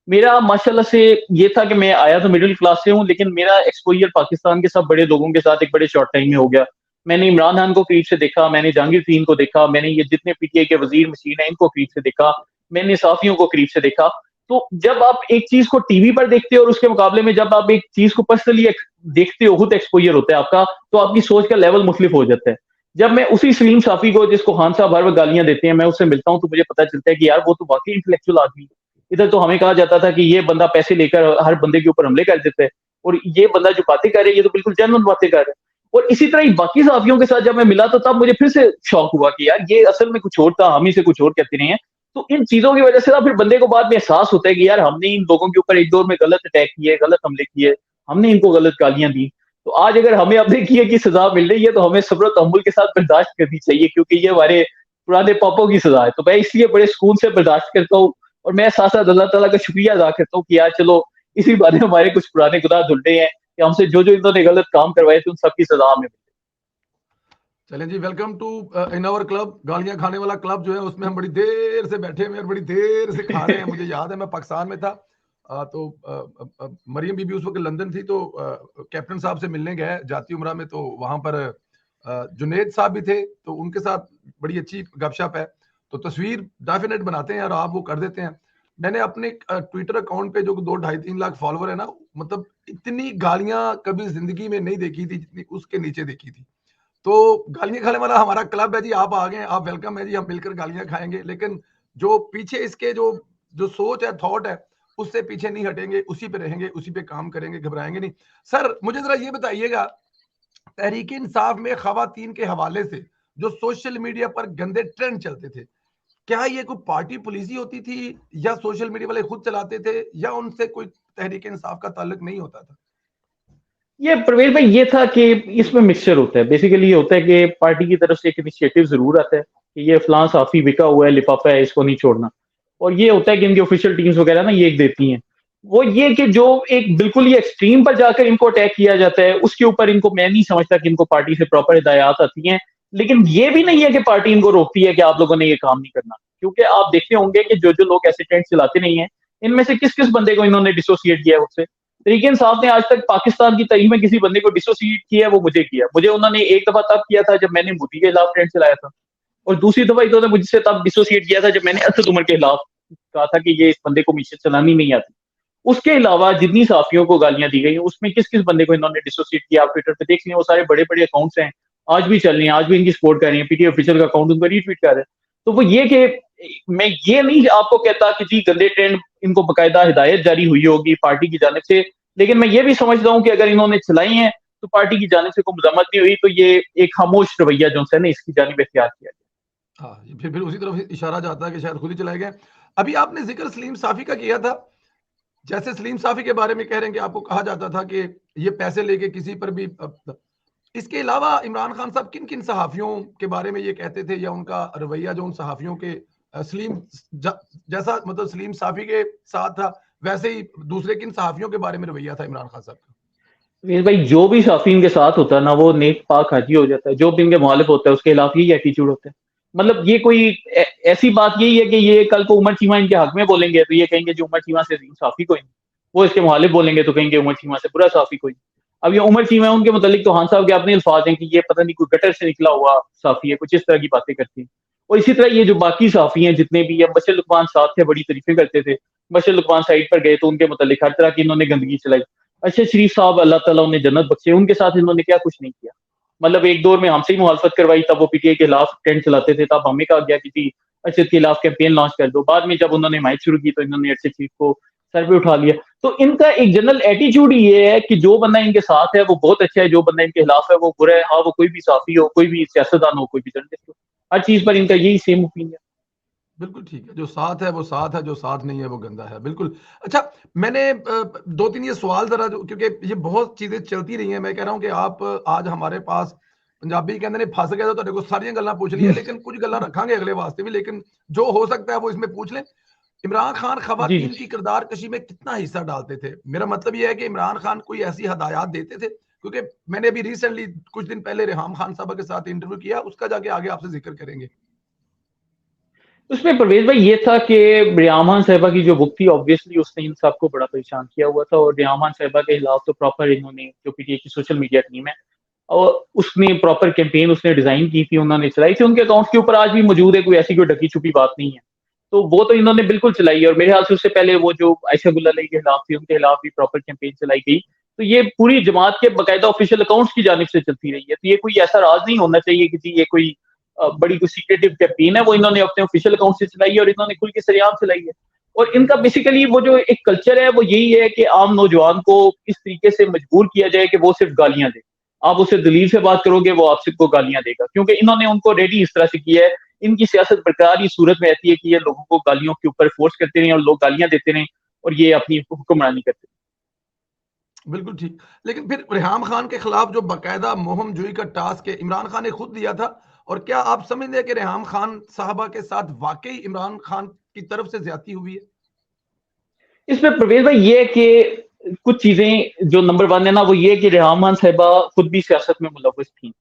मेरा माशाल्लाह से ये था कि मैं आया तो मिडिल क्लास से हूँ, लेकिन मेरा एक्सपोजर पाकिस्तान के सब बड़े लोगों के साथ एक बड़े शॉर्ट टाइम में हो गया। मैंने इमरान खान को करीब से देखा, मैंने जहांगीर को देखा, मैंने ये जितने पीटीआई के वजीर मशीन है इनको करीब से देखा, मैंने साफियों को करीब से देखा। तो जब आप एक चीज को टीवी पर देखते हो और उसके मुकाबले में जब आप एक चीज को पर्सनली देखते हो, खुद एक्सपोजर होता है आपका, तो आपकी सोच का लेवल मुख्तलिफ हो जाता है। जब मैं उसी सलीम साफी को, जिसको खान साहब हर वक्त गालियां देते हैं, मैं उससे मिलता हूं तो मुझे पता चलता है कि यार वो तो वाकई इंटेलेक्चुअल आदमी है। इधर तो हमें कहा जाता था कि ये बंदा पैसे लेकर हर बंदे के ऊपर हमले कर देता है, और ये बंदा जो बातें कर रहा है ये तो बिल्कुल जेन्युइन बातें कर रहा है। और इसी तरह ही बाकी साथियों के साथ जब मैं मिला तो तब मुझे फिर से शौक हुआ कि यार ये असल में कुछ और था, हम ही से कुछ और कहते नहीं है। तो इन चीजों की वजह से ना फिर बंदे को बाद में एहसास होता है कि यार हमने इन लोगों के ऊपर एक दौर में गलत अटैक किए, गलत हमले किए, हमने इनको गलत गालियां दी। तो आज अगर हमें अपने किए की सजा मिल रही है तो हमें सब्र तहम्मुल के साथ बर्दाश्त करनी चाहिए, क्योंकि ये हमारे पुराने पापों की सजा है। तो मैं इसलिए बड़े सुकून से बर्दाश्त करता हूँ, और मैं साथ साथ अल्लाह ताला का शुक्रिया अदा करता हूँ कि यार चलो इसी बारे में हमारे कुछ पुराने गुनाह धुल रहे हैं कि हमसे जो जो इन्होंने गलत काम करवाए थे उन सबकी सजा हमें। चलें जी, welcome to in our club. गालियां खाने वाला क्लब जो है उसमें हम बड़ी देर से बैठे हुए हैं और बड़ी देर से खा रहे हैं। मुझे याद है मैं पाकिस्तान में था, मरियम बीबी उस वक्त लंदन थी, तो कैप्टन साहब से मिलने गए जाती उम्रा में, तो वहां पर जुनेद साहब भी थे, तो उनके साथ बड़ी अच्छी गपशप है। तो तस्वीर डेफिनेट बनाते हैं और आप वो कर देते हैं। मैंने अपने ट्विटर अकाउंट पे जो 2-2.5-3 लाख फॉलोवर है ना, मतलब इतनी गालियां कभी जिंदगी में नहीं देखी थी जितनी उसके नीचे देखी थी। तो गालियां खाने वाला हमारा क्लब है जी, आप आ गए, आप वेलकम है जी, हम मिलकर गालियां खाएंगे, लेकिन जो पीछे इसके जो जो सोच है, थॉट है, उससे पीछे नहीं हटेंगे, उसी पे रहेंगे, उसी पे काम करेंगे, घबराएंगे नहीं। सर मुझे जरा ये बताइएगा, तहरीक इंसाफ में खवातीन के हवाले से जो सोशल मीडिया पर गंदे ट्रेंड चलते थे, क्या ये कोई पार्टी पुलिसी होती थी या सोशल मीडिया वाले खुद चलाते थे या उनसे कोई तहरीक इंसाफ का ताल्लुक नहीं होता था? ये परवेज भाई ये था कि इसमें मिक्सचर होता है। बेसिकली ये होता है कि पार्टी की तरफ से एक इनिशिएटिव जरूर आता है कि ये फलां साफी बिका हुआ है, लिफाफा है, इसको नहीं छोड़ना। और ये होता है कि इनकी ऑफिशियल टीम्स वगैरह ना ये एक देती हैं। वो ये कि जो एक बिल्कुल ही एक्सट्रीम पर जाकर इनको अटैक किया जाता है, उसके ऊपर इनको मैं नहीं समझता कि इनको पार्टी से प्रॉपर हिदायत आती हैं। लेकिन ये भी नहीं है कि पार्टी इनको रोकती है कि आप लोगों ने ये काम नहीं करना, क्योंकि आप देखते होंगे कि जो जो लोग ऐसे ट्रेंड चलाते नहीं है, इनमें से किस किस बंदे को इन्होंने डिसोसिएट किया है उससे। तरीके इंसाफ ने आज तक पाकिस्तान की तारीख में किसी बंदे को डिसोसिएट किया है, वो मुझे किया। मुझे उन्होंने एक दफा तब किया था जब मैंने मोदी के खिलाफ ट्रेंड चलाया था, और दूसरी दफा इन्होंने मुझसे तब डिसोसिएट किया था जब मैंने असद उमर के खिलाफ कहा था कि ये इस बंदे को मीशत चलानी नहीं आती। उसके अलावा जितनी साफियों को गालियां दी गई उसमें किस किस बंदे को इन्होंने डिसोसिएट किया, आप ट्विटर पे देख लें, वो सारे बड़े बड़े अकाउंट्स हैं, आज भी चल रहे हैं, आज भी इनकी सपोर्ट कर रहे हैं। पीटी ऑफिशियल का अकाउंट उनको रीट्वीट कर रहे हैं। तो वो ये कि मैं ये नहीं आपको कहता कि जी गंदे ट्रेंड इनको बकायदा हिदायत जारी हुई होगी पार्टी की जानिब से, लेकिन मैं ये भी समझता हूँ कि अगर इन्होंने चलाई है तो पार्टी की जानिब से कोई मजम्मत नहीं हुई, तो ये एक खामोश रवैया जो है ना इसकी जानिब इख्तियार किया गया। हाँ, फिर उसी तरफ इशारा जाता है कि शायद खुद ही चलाए गए। अभी आपने जिक्र सलीम साफी का किया था, जैसे सलीम साफी के बारे में कह रहे हैं कि आपको कहा जाता था कि ये पैसे लेके किसी पर भी इसके अलावा इमरान खान साहब किन किन सहाफियों के बारे में ये कहते थे, या उनका रवैया जो उन सहाफियों के सलीम जैसा मतलब सलीम साफी के साथ था, वैसे ही दूसरे किन सहाफियों के बारे में रवैया था इमरान खान साहब का? वीर भाई जो भी साफी इनके साथ होता है ना वो नेक पाक हाजी हो जाता है, जो भी इनके मुखालिफ होता है उसके खिलाफ यही एटीट्यूड होता है। मतलब ये कोई ऐसी बात यही है कि ये कल को उमर चीमा इनके हक में बोलेंगे तो ये कहेंगे जो उमर चीमा से साफी कोई नहीं, वो इसके मुखालिफ बोलेंगे तो कहेंगे उमर चीमा से बुरा साफी कोई नहीं। अब ये उमर चीमा है, उनके मुतालिक तो खान साहब के अपने अल्फाज हैं कि ये पता नहीं कोई गटर से निकला हुआ साफी है, कुछ इस तरह की बातें करती हैं। और इसी तरह ये जो बाकी साफी हैं जितने भी, बशर लुकमान साथ थे, बड़ी तारीफें करते थे। बशर लुकमान साइड पर गए तो उनके मुतालिक हर तरह की इन्होंने गंदगी चलाई। अच्छा शरीफ साहब अल्लाह ताला उन्हें जन्नत बख्शे, उनके साथ इन्होंने क्या कुछ नहीं किया। मतलब एक दौर में हमसे ही मुखालफत करवाई, तब वो पीटीआई के खिलाफ ट्रेंड चलाते थे, तब हमें कहा गया कि जी अरशद के खिलाफ कैंपेन लॉन्च कर दो। बाद में जब उन्होंने हिमायत शुरू की तो इन्होंने अरशद शरीफ को सर पे उठा लिया। तो इनका एक जनरल एटीट्यूड ये है कि जो बंदा इनके साथ है वो बहुत अच्छा है, जो बंदा इनके खिलाफ है वो बुरा है। हाँ वो कोई भी साफी हो, कोई भी सियासतदान हो, कोई भी जर्नलिस्ट हो, हर चीज पर इनका यही सेम ओपिनियन। बिल्कुल ठीक है, जो साथ है वो साथ है, जो साथ नहीं है वो गंदा है, बिल्कुल। अच्छा, मैंने 2-3 ये सवाल जरा, जो क्योंकि ये बहुत चीजें चलती रही हैं, मैं कह रहा हूं कि आप आज हमारे पास पंजाबी कहते ने फस गए तो देखो सारियां गल्लां पूछ लिया, लेकिन कुछ गल्लां रखांगे अगले वास्ते भी, लेकिन जो हो सकता है वो इसमें पूछ लें। इमरान खान जी जी। खवातीन की किरदार कशी में कितना हिस्सा डालते थे? मेरा मतलब ये है कि इमरान खान कोई ऐसी हदायत देते थे, क्योंकि मैंने अभी रिसेंटली कुछ दिन पहले रेहाम खान साहब के साथ इंटरव्यू किया, उसका जाके आगे आपसे जिक्र करेंगे। उसमें परवेज भाई ये था कि रियामान साहिबा की जो बुक थी ऑब्वियसली उसने इन सबको बड़ा परेशान किया हुआ था, और रियामान साहिबा के खिलाफ तो प्रॉपर इन्होंने जो पीटीआई की सोशल मीडिया टीम है और उसने प्रॉपर कैंपेन उसने डिजाइन की थी, उन्होंने चलाई थी। उनके अकाउंट के ऊपर आज भी मौजूद है, कोई ऐसी कोई ढकी छुपी बात नहीं है। तो वो तो इन्होंने बिल्कुल चलाई है, और मेरे ख्याल से उससे पहले वो जो आयशा गुल के खिलाफ थी उनके खिलाफ भी प्रॉपर कैंपेन चलाई गई। तो ये पूरी जमात के बाकायदा ऑफिशियल अकाउंट्स की जानिब से चलती रही है। तो ये कोई ऐसा राज नहीं होना चाहिए कि जी ये कोई बड़ी कोई सीक्रेटिव कैंपेन है, वो इन्होंने अपने ऑफिशियल अकाउंट से चलाई है और इन्होंने खुल के सरेआम चलाई है। और इनका बेसिकली वो जो एक कल्चर है वो यही है कि आम नौजवान को इस तरीके से मजबूर किया जाए कि वो सिर्फ गालियां दे। आप उससे दलील से बात करोगे वो आपसे को गालियां देगा, क्योंकि इन्होंने उनको रेडी इस तरह से किया है। इनकी सियासत बरकरार इस सूरत में रहती है कि ये लोगों को गालियों के ऊपर फोर्स करते रहे और लोग गालियां देते रहे और ये अपनी हुक्मरानी करते रहे। बिल्कुल ठीक। लेकिन फिर रेहाम खान के खिलाफ जो बाकायदा मुहिम जुई का टास्क है, इमरान खान ने खुद दिया था, और क्या आप समझते हैं कि रेहाम खान साहबा के साथ वाकई इमरान खान की तरफ से ज्यादती हुई है? इसमें प्रवेश भाई ये है कि कुछ चीजें जो नंबर वन है ना वो ये है कि रेहामान साहिबा खुद भी सियासत में मुलव्वस थी।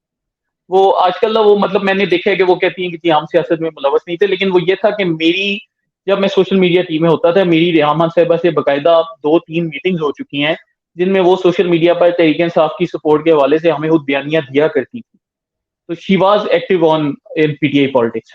वो आजकल ना वो मतलब मैंने देखा है कि वो कहती हैं कि जी हम सियासत में मुलव्वस नहीं थे, लेकिन वो ये था कि मेरी जब मैं सोशल मीडिया टीम में होता था, मेरी रेहामान साहिबा से बाकायदा 2-3 मीटिंग्स हो चुकी हैं, जिनमें वो सोशल मीडिया पर तहरीक-ए-इंसाफ की सपोर्ट के हवाले से हमें वो बयानियाँ दिया करती थी। तो she was active on in PTI politics.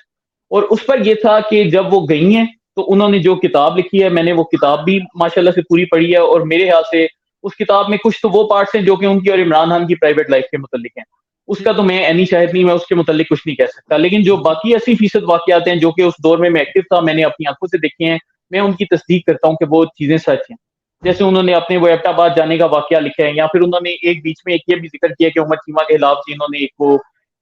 और उस पर ये था कि जब वो गई हैं, तो उन्होंने जो किताब लिखी है, मैंने वो किताब भी माशाल्लाह से पूरी पढ़ी है, और मेरे ख्याल से उस किताब में कुछ तो वो पार्ट्स हैं जो कि उनकी और इमरान खान की प्राइवेट लाइफ के मुतालिक हैं। उसका तो मैं एनी शाहिद नहीं, मैं उसके मुतालिक कुछ नहीं कह सकता। लेकिन जो बाकी 80% वाक़यात हैं जो कि उस दौर में मैं एक्टिव था, मैंने अपनी आँखों से देखे हैं, मैं उनकी तस्दीक करता हूँ कि वो चीज़ें सच हैं। जैसे उन्होंने अपने वो एबटाबाद जाने का वाक़या लिखा है, या फिर उन्होंने एक बीच में एक ये भी ज़िक्र किया कि उमर चीमा के खिलाफ जिन्होंने एक वो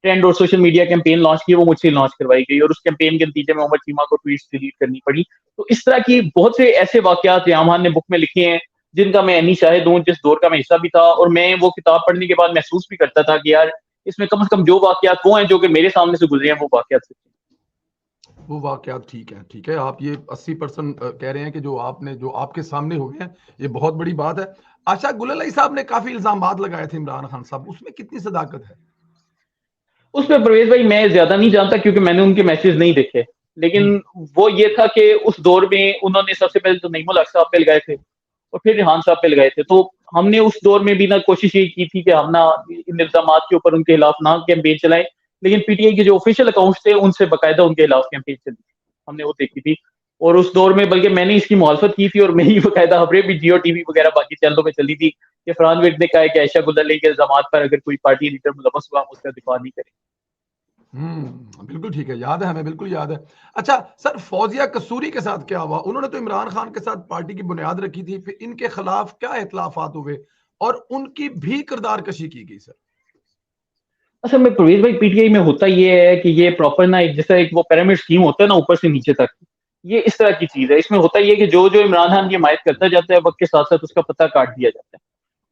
ट्रेंड और सोशल मीडिया कैंपेन लॉन्च की, वो मुझसे लॉन्च करवाई गई, और उस कैंपेन के नतीजे में उमर चीमा को ट्वीट्स डिलीट करनी पड़ी। तो इस तरह की बहुत से ऐसे वाक़यात रेहामान ने बुक में लिखे हैं, जिनका मैं एनी शाहिद हूँ, जिस दौर का मैं हिस्सा भी था, और मैं वो किताब पढ़ने के बाद महसूस भी करता था कि यार इसमें कम से कम जो वाक़यात वो हैं जो कि मेरे सामने से गुज़रे हैं, वो वाक़यात सच हैं। वो वाक़यात ठीक है। आप ये 80% कह रहे हैं कि जो आपके सामने हो गए हैं, ये बहुत बड़ी बात है। आशा गुल अली साहब ने काफ़ी इल्ज़ामात लगाए थे इमरान खान साहब, उसमें कितनी सदाकत है? उसमें परवेज़ भाई मैं ज़्यादा नहीं जानता, क्योंकि मैंने उनके मैसेज नहीं देखे। हुँ, लेकिन वो ये था कि उस दौर में उन्होंने सबसे पहले तो नईमुल हक साहब पे लगाए थे, और फिर रेहान साहब पे लगाए थे। तो हमने उस दौर में भी ना कोशिश यही की थी कि हम ना इन इल्ज़ामात के ऊपर उनके खिलाफ ना कैंपेन चलाएँ, लेकिन पीटीआई के जो ऑफ़िशियल अकाउंट्स थे, उनसे बाकायदा उनके खिलाफ कैंपेन चली थी। हमने वो देखी थी, और उस दौर में बल्कि मैंने इसकी मुखालफत की थी, और मेरी बाकायदा खबरें भी जियो टीवी वगैरह बाकी चैनलों पे चली थी कि फरहान विर्द ने कहा है कि आयशा गुल अली के इल्ज़ामात पर अगर कोई पार्टी लीडर मुलव्वस हुआ, हम उसका दिफ़ा नहीं करेंगे। बिल्कुल ठीक है, याद है हमें, बिल्कुल याद है। अच्छा सर, फौजिया कसूरी के साथ क्या हुआ? उन्होंने तो इमरान खान के साथ पार्टी की बुनियाद रखी थी, फिर इनके खिलाफ क्या इख्तिलाफात हुए और उनकी भी किरदार कशी की गई सर? असल में परवेज़ भाई पीटीआई में होता ये है कि ये प्रॉपर ना एक जैसा एक वो पिरामिड स्कीम होता है ना ऊपर से नीचे तक, ये इस तरह की चीज़ है। इसमें होता ये है कि जो-जो इमरान खान की हिमायत करता जाता है, वक़्त के साथ-साथ उसका पत्ता काट दिया जाता है।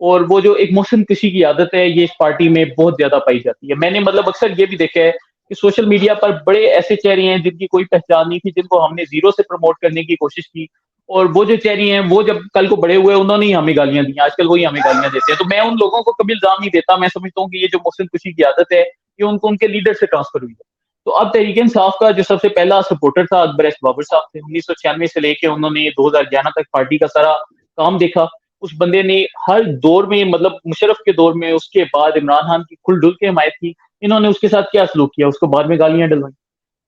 और वो जो एक मोहसिन कशी की आदत है, ये इस पार्टी में बहुत ज़्यादा पाई जाती है। मैंने मतलब अक्सर ये भी देखा है कि सोशल मीडिया पर बड़े ऐसे चेहरे हैं जिनकी कोई पहचान नहीं थी, जिनको हमने ज़ीरो से प्रमोट करने की कोशिश की, और वो जो चेहरे हैं, वो जब कल को बड़े हुए, उन्होंने ही हमें गालियाँ दी। आजकल वही हमें गालियाँ देते हैं। तो मैं उन लोगों को कभी इल्ज़ाम नहीं देता। मैं समझता हूँ कि ये जो मोहसिन कशी की आदत है, ये उनको उनके लीडर से ट्रांसफ़र हुई है। तो अब तहरीक-ए-इंसाफ का जो सबसे पहला सपोर्टर था अकबर एस बाबर साहब थे। 1996 से लेके उन्होंने 2011 तक पार्टी का सारा काम देखा। उस बंदे ने हर दौर में मतलब मुशर्रफ के दौर में, उसके बाद इमरान खान की खुल-डुल के हिमायत की। इन्होंने उसके साथ क्या सलूक किया, उसको बाद में गालियाँ डलवाई।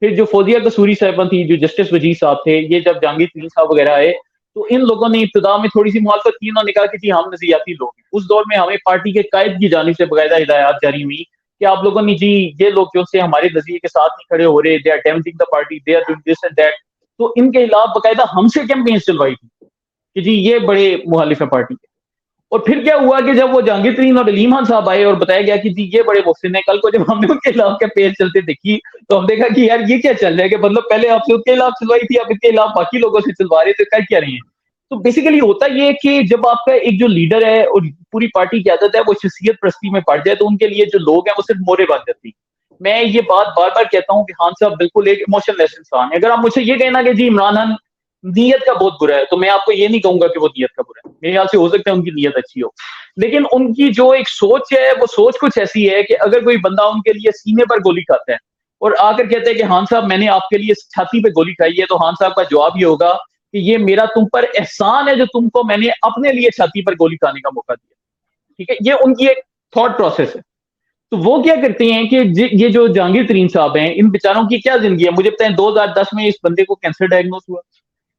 फिर जो फौजिया कसूरी साहिबा थी, जो जस्टिस वजीर साहब थे, ये जब जहांगीर तरीन साहब वगैरह आए, तो इन लोगों ने इब्तिदा में थोड़ी-सी मुखालफत की। इन्होंने कहा कि जी हम नज़रियाती लोग हैं। उस दौर में हमें पार्टी के कायद की जानिब से बाकायदा हिदायत जारी हुई कि आप लोगों ने जी ये लोग जो से हमारे नज़रिए के साथ नहीं खड़े हो रहे, they are damaging the party, they are doing this and that. तो इनके खिलाफ बाकायदा हमसे कैंपेन्स चलवाई थी कि जी ये बड़े मुखालिफ हैं पार्टी के। और फिर क्या हुआ कि जब वो जहांगीर तरीन और अलीम खान साहब आए और बताया गया कि जी ये बड़े मुहसिन हैं, कल को जब हमने उनके खिलाफ कैंपेन चलते देखी, तो हम देखा कि यार ये क्या चल रहा है, कि मतलब पहले आपसे उनके खिलाफ चलवाई थी, अब इनके खिलाफ बाकी लोगों से चलवा रहे थे, कर क्या रहे हैं। तो बेसिकली होता ये है कि जब आपका एक जो लीडर है और पूरी पार्टी की आदत है वो शख्सियत परस्ती में पड़ जाए, तो उनके लिए जो लोग हैं वो सिर्फ मोरे बन जाती है। मैं ये बात बार बार कहता हूँ कि खान साहब बिल्कुल एक इमोशनलेस इंसान है। अगर आप मुझसे ये कहना कि जी इमरान खान नीयत का बहुत बुरा है, तो मैं आपको ये नहीं कहूंगा कि वो नीयत का बुरा है। मेरे ख्याल से हो सकता है उनकी नीयत अच्छी हो, लेकिन उनकी जो एक सोच है, वो सोच कुछ ऐसी है कि अगर कोई बंदा उनके लिए सीने पर गोली खाता है और आकर कहते हैं कि खान साहब मैंने आपके लिए छाती पे गोली खाई है, तो खान साहब का जवाब ये होगा कि ये मेरा तुम पर एहसान है जो तुमको मैंने अपने लिए छाती पर गोली खाने का मौका दिया। ठीक है, ये उनकी एक थॉट प्रोसेस है। तो वो क्या करते हैं कि ये जो जहांगीर तरीन साहब हैं, इन बेचारों की क्या जिंदगी है। मुझे पता है 2010 में इस बंदे को कैंसर डायग्नोस हुआ।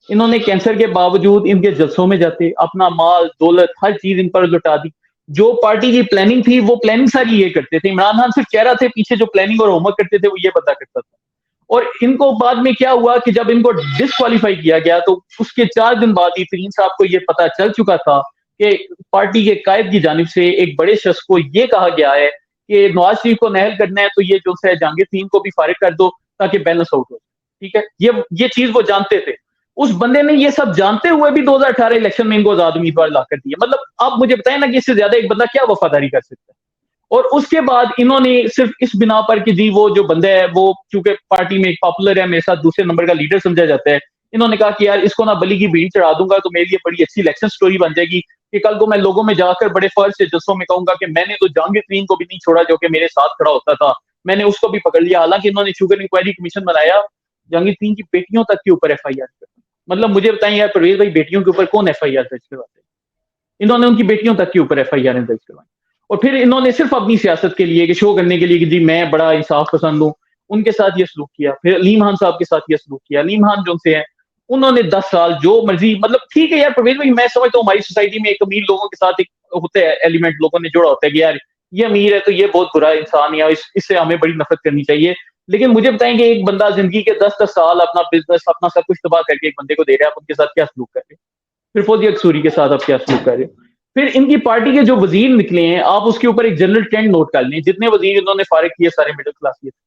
इन्होंने कैंसर के बावजूद इनके जलसों में जाते, अपना माल, दौलत, हर चीज़ इन पर लुटा दी। जो पार्टी की प्लानिंग थी, वो प्लानिंग सारी ये करते थे। इमरान खान सिर्फ चेहरा थे, पीछे जो प्लानिंग और होमवर्क करते थे, वो ये बंदा करता था। और इनको बाद में क्या हुआ कि जब इनको डिस्क्वालीफाई किया गया, तो उसके 4 दिन बाद ही तरीन साहब को ये पता चल चुका था कि पार्टी के कायद की जानिब से एक बड़े शख्स को ये कहा गया है कि नवाज शरीफ को नाअहल करना है, तो ये जो है जहांगीर तरीन को भी फारिग कर दो ताकि बैलेंस आउट हो। ठीक है? ये चीज़ वो जानते थे। उस बंदे ने ये सब जानते हुए भी 2018 इलेक्शन में इनको आजाद उम्मीदवार ला कर दिया। मतलब आप मुझे बताएं ना कि इससे ज्यादा एक बंदा क्या वफादारी कर सकता है। और उसके बाद इन्होंने सिर्फ इस बिना पर कि जी वो जो बंदा है वो चूंकि पार्टी में पॉपुलर है, मेरे साथ दूसरे नंबर का लीडर समझा जाता है, इन्होंने कहा कि यार इसको ना बली की भीड़ चढ़ा दूंगा तो मेरे लिए बड़ी अच्छी इलेक्शन स्टोरी बन जाएगी कि कल को मैं लोगों में जाकर बड़े फर्ज से जल्सों में कहूंगा कि मैंने तो जहांगीर तरीन को भी नहीं छोड़ा जो कि मेरे साथ खड़ा होता था, मैंने उसको भी पकड़ लिया, हालांकि इन्होंने शुगर इंक्वायरी कमीशन बनाया, जहांगीर की बेटियों तक के ऊपर FIR। मतलब मुझे बताएं यार परवेज भाई, बेटियों के ऊपर कौन FIR दर्ज करवाते हैं? इन्होंने उनकी बेटियों तक के ऊपर FIR दर्ज करवाई, और फिर इन्होंने सिर्फ अपनी सियासत के लिए, कि शो करने के लिए कि जी मैं बड़ा इंसाफ पसंद हूँ, उनके साथ ये सलूक किया। फिर अलीम खान साहब के साथ ये सलूक किया। अलीम खान जो से हैं, उन्होंने 10 साल जो मर्जी, मतलब ठीक है यार परवेज भाई, मैं समझता हूँ हमारी सोसाइटी में एक अमीर लोगों के साथ एक होता है एलिमेंट, लोगों ने जोड़ा होता है कि यार ये अमीर है तो ये बहुत बुरा इंसान, या इससे हमें बड़ी नफरत करनी चाहिए। लेकिन मुझे बताएं कि एक बंदा जिंदगी के 10-10 साल अपना बिजनेस, अपना सब कुछ तबाह करके एक बंदे को दे रहा है, आप उनके साथ क्या सलूक कर रहे हैं? फिर फौजिया कसूरी के साथ आप क्या सलूक कर रहे हो? फिर इनकी पार्टी के जो वजीर निकले हैं, आप उसके ऊपर एक जनरल ट्रेंड नोट कर लें, जितने वजीर इन्होंने फारिग किए सारे मिडिल क्लास के थे।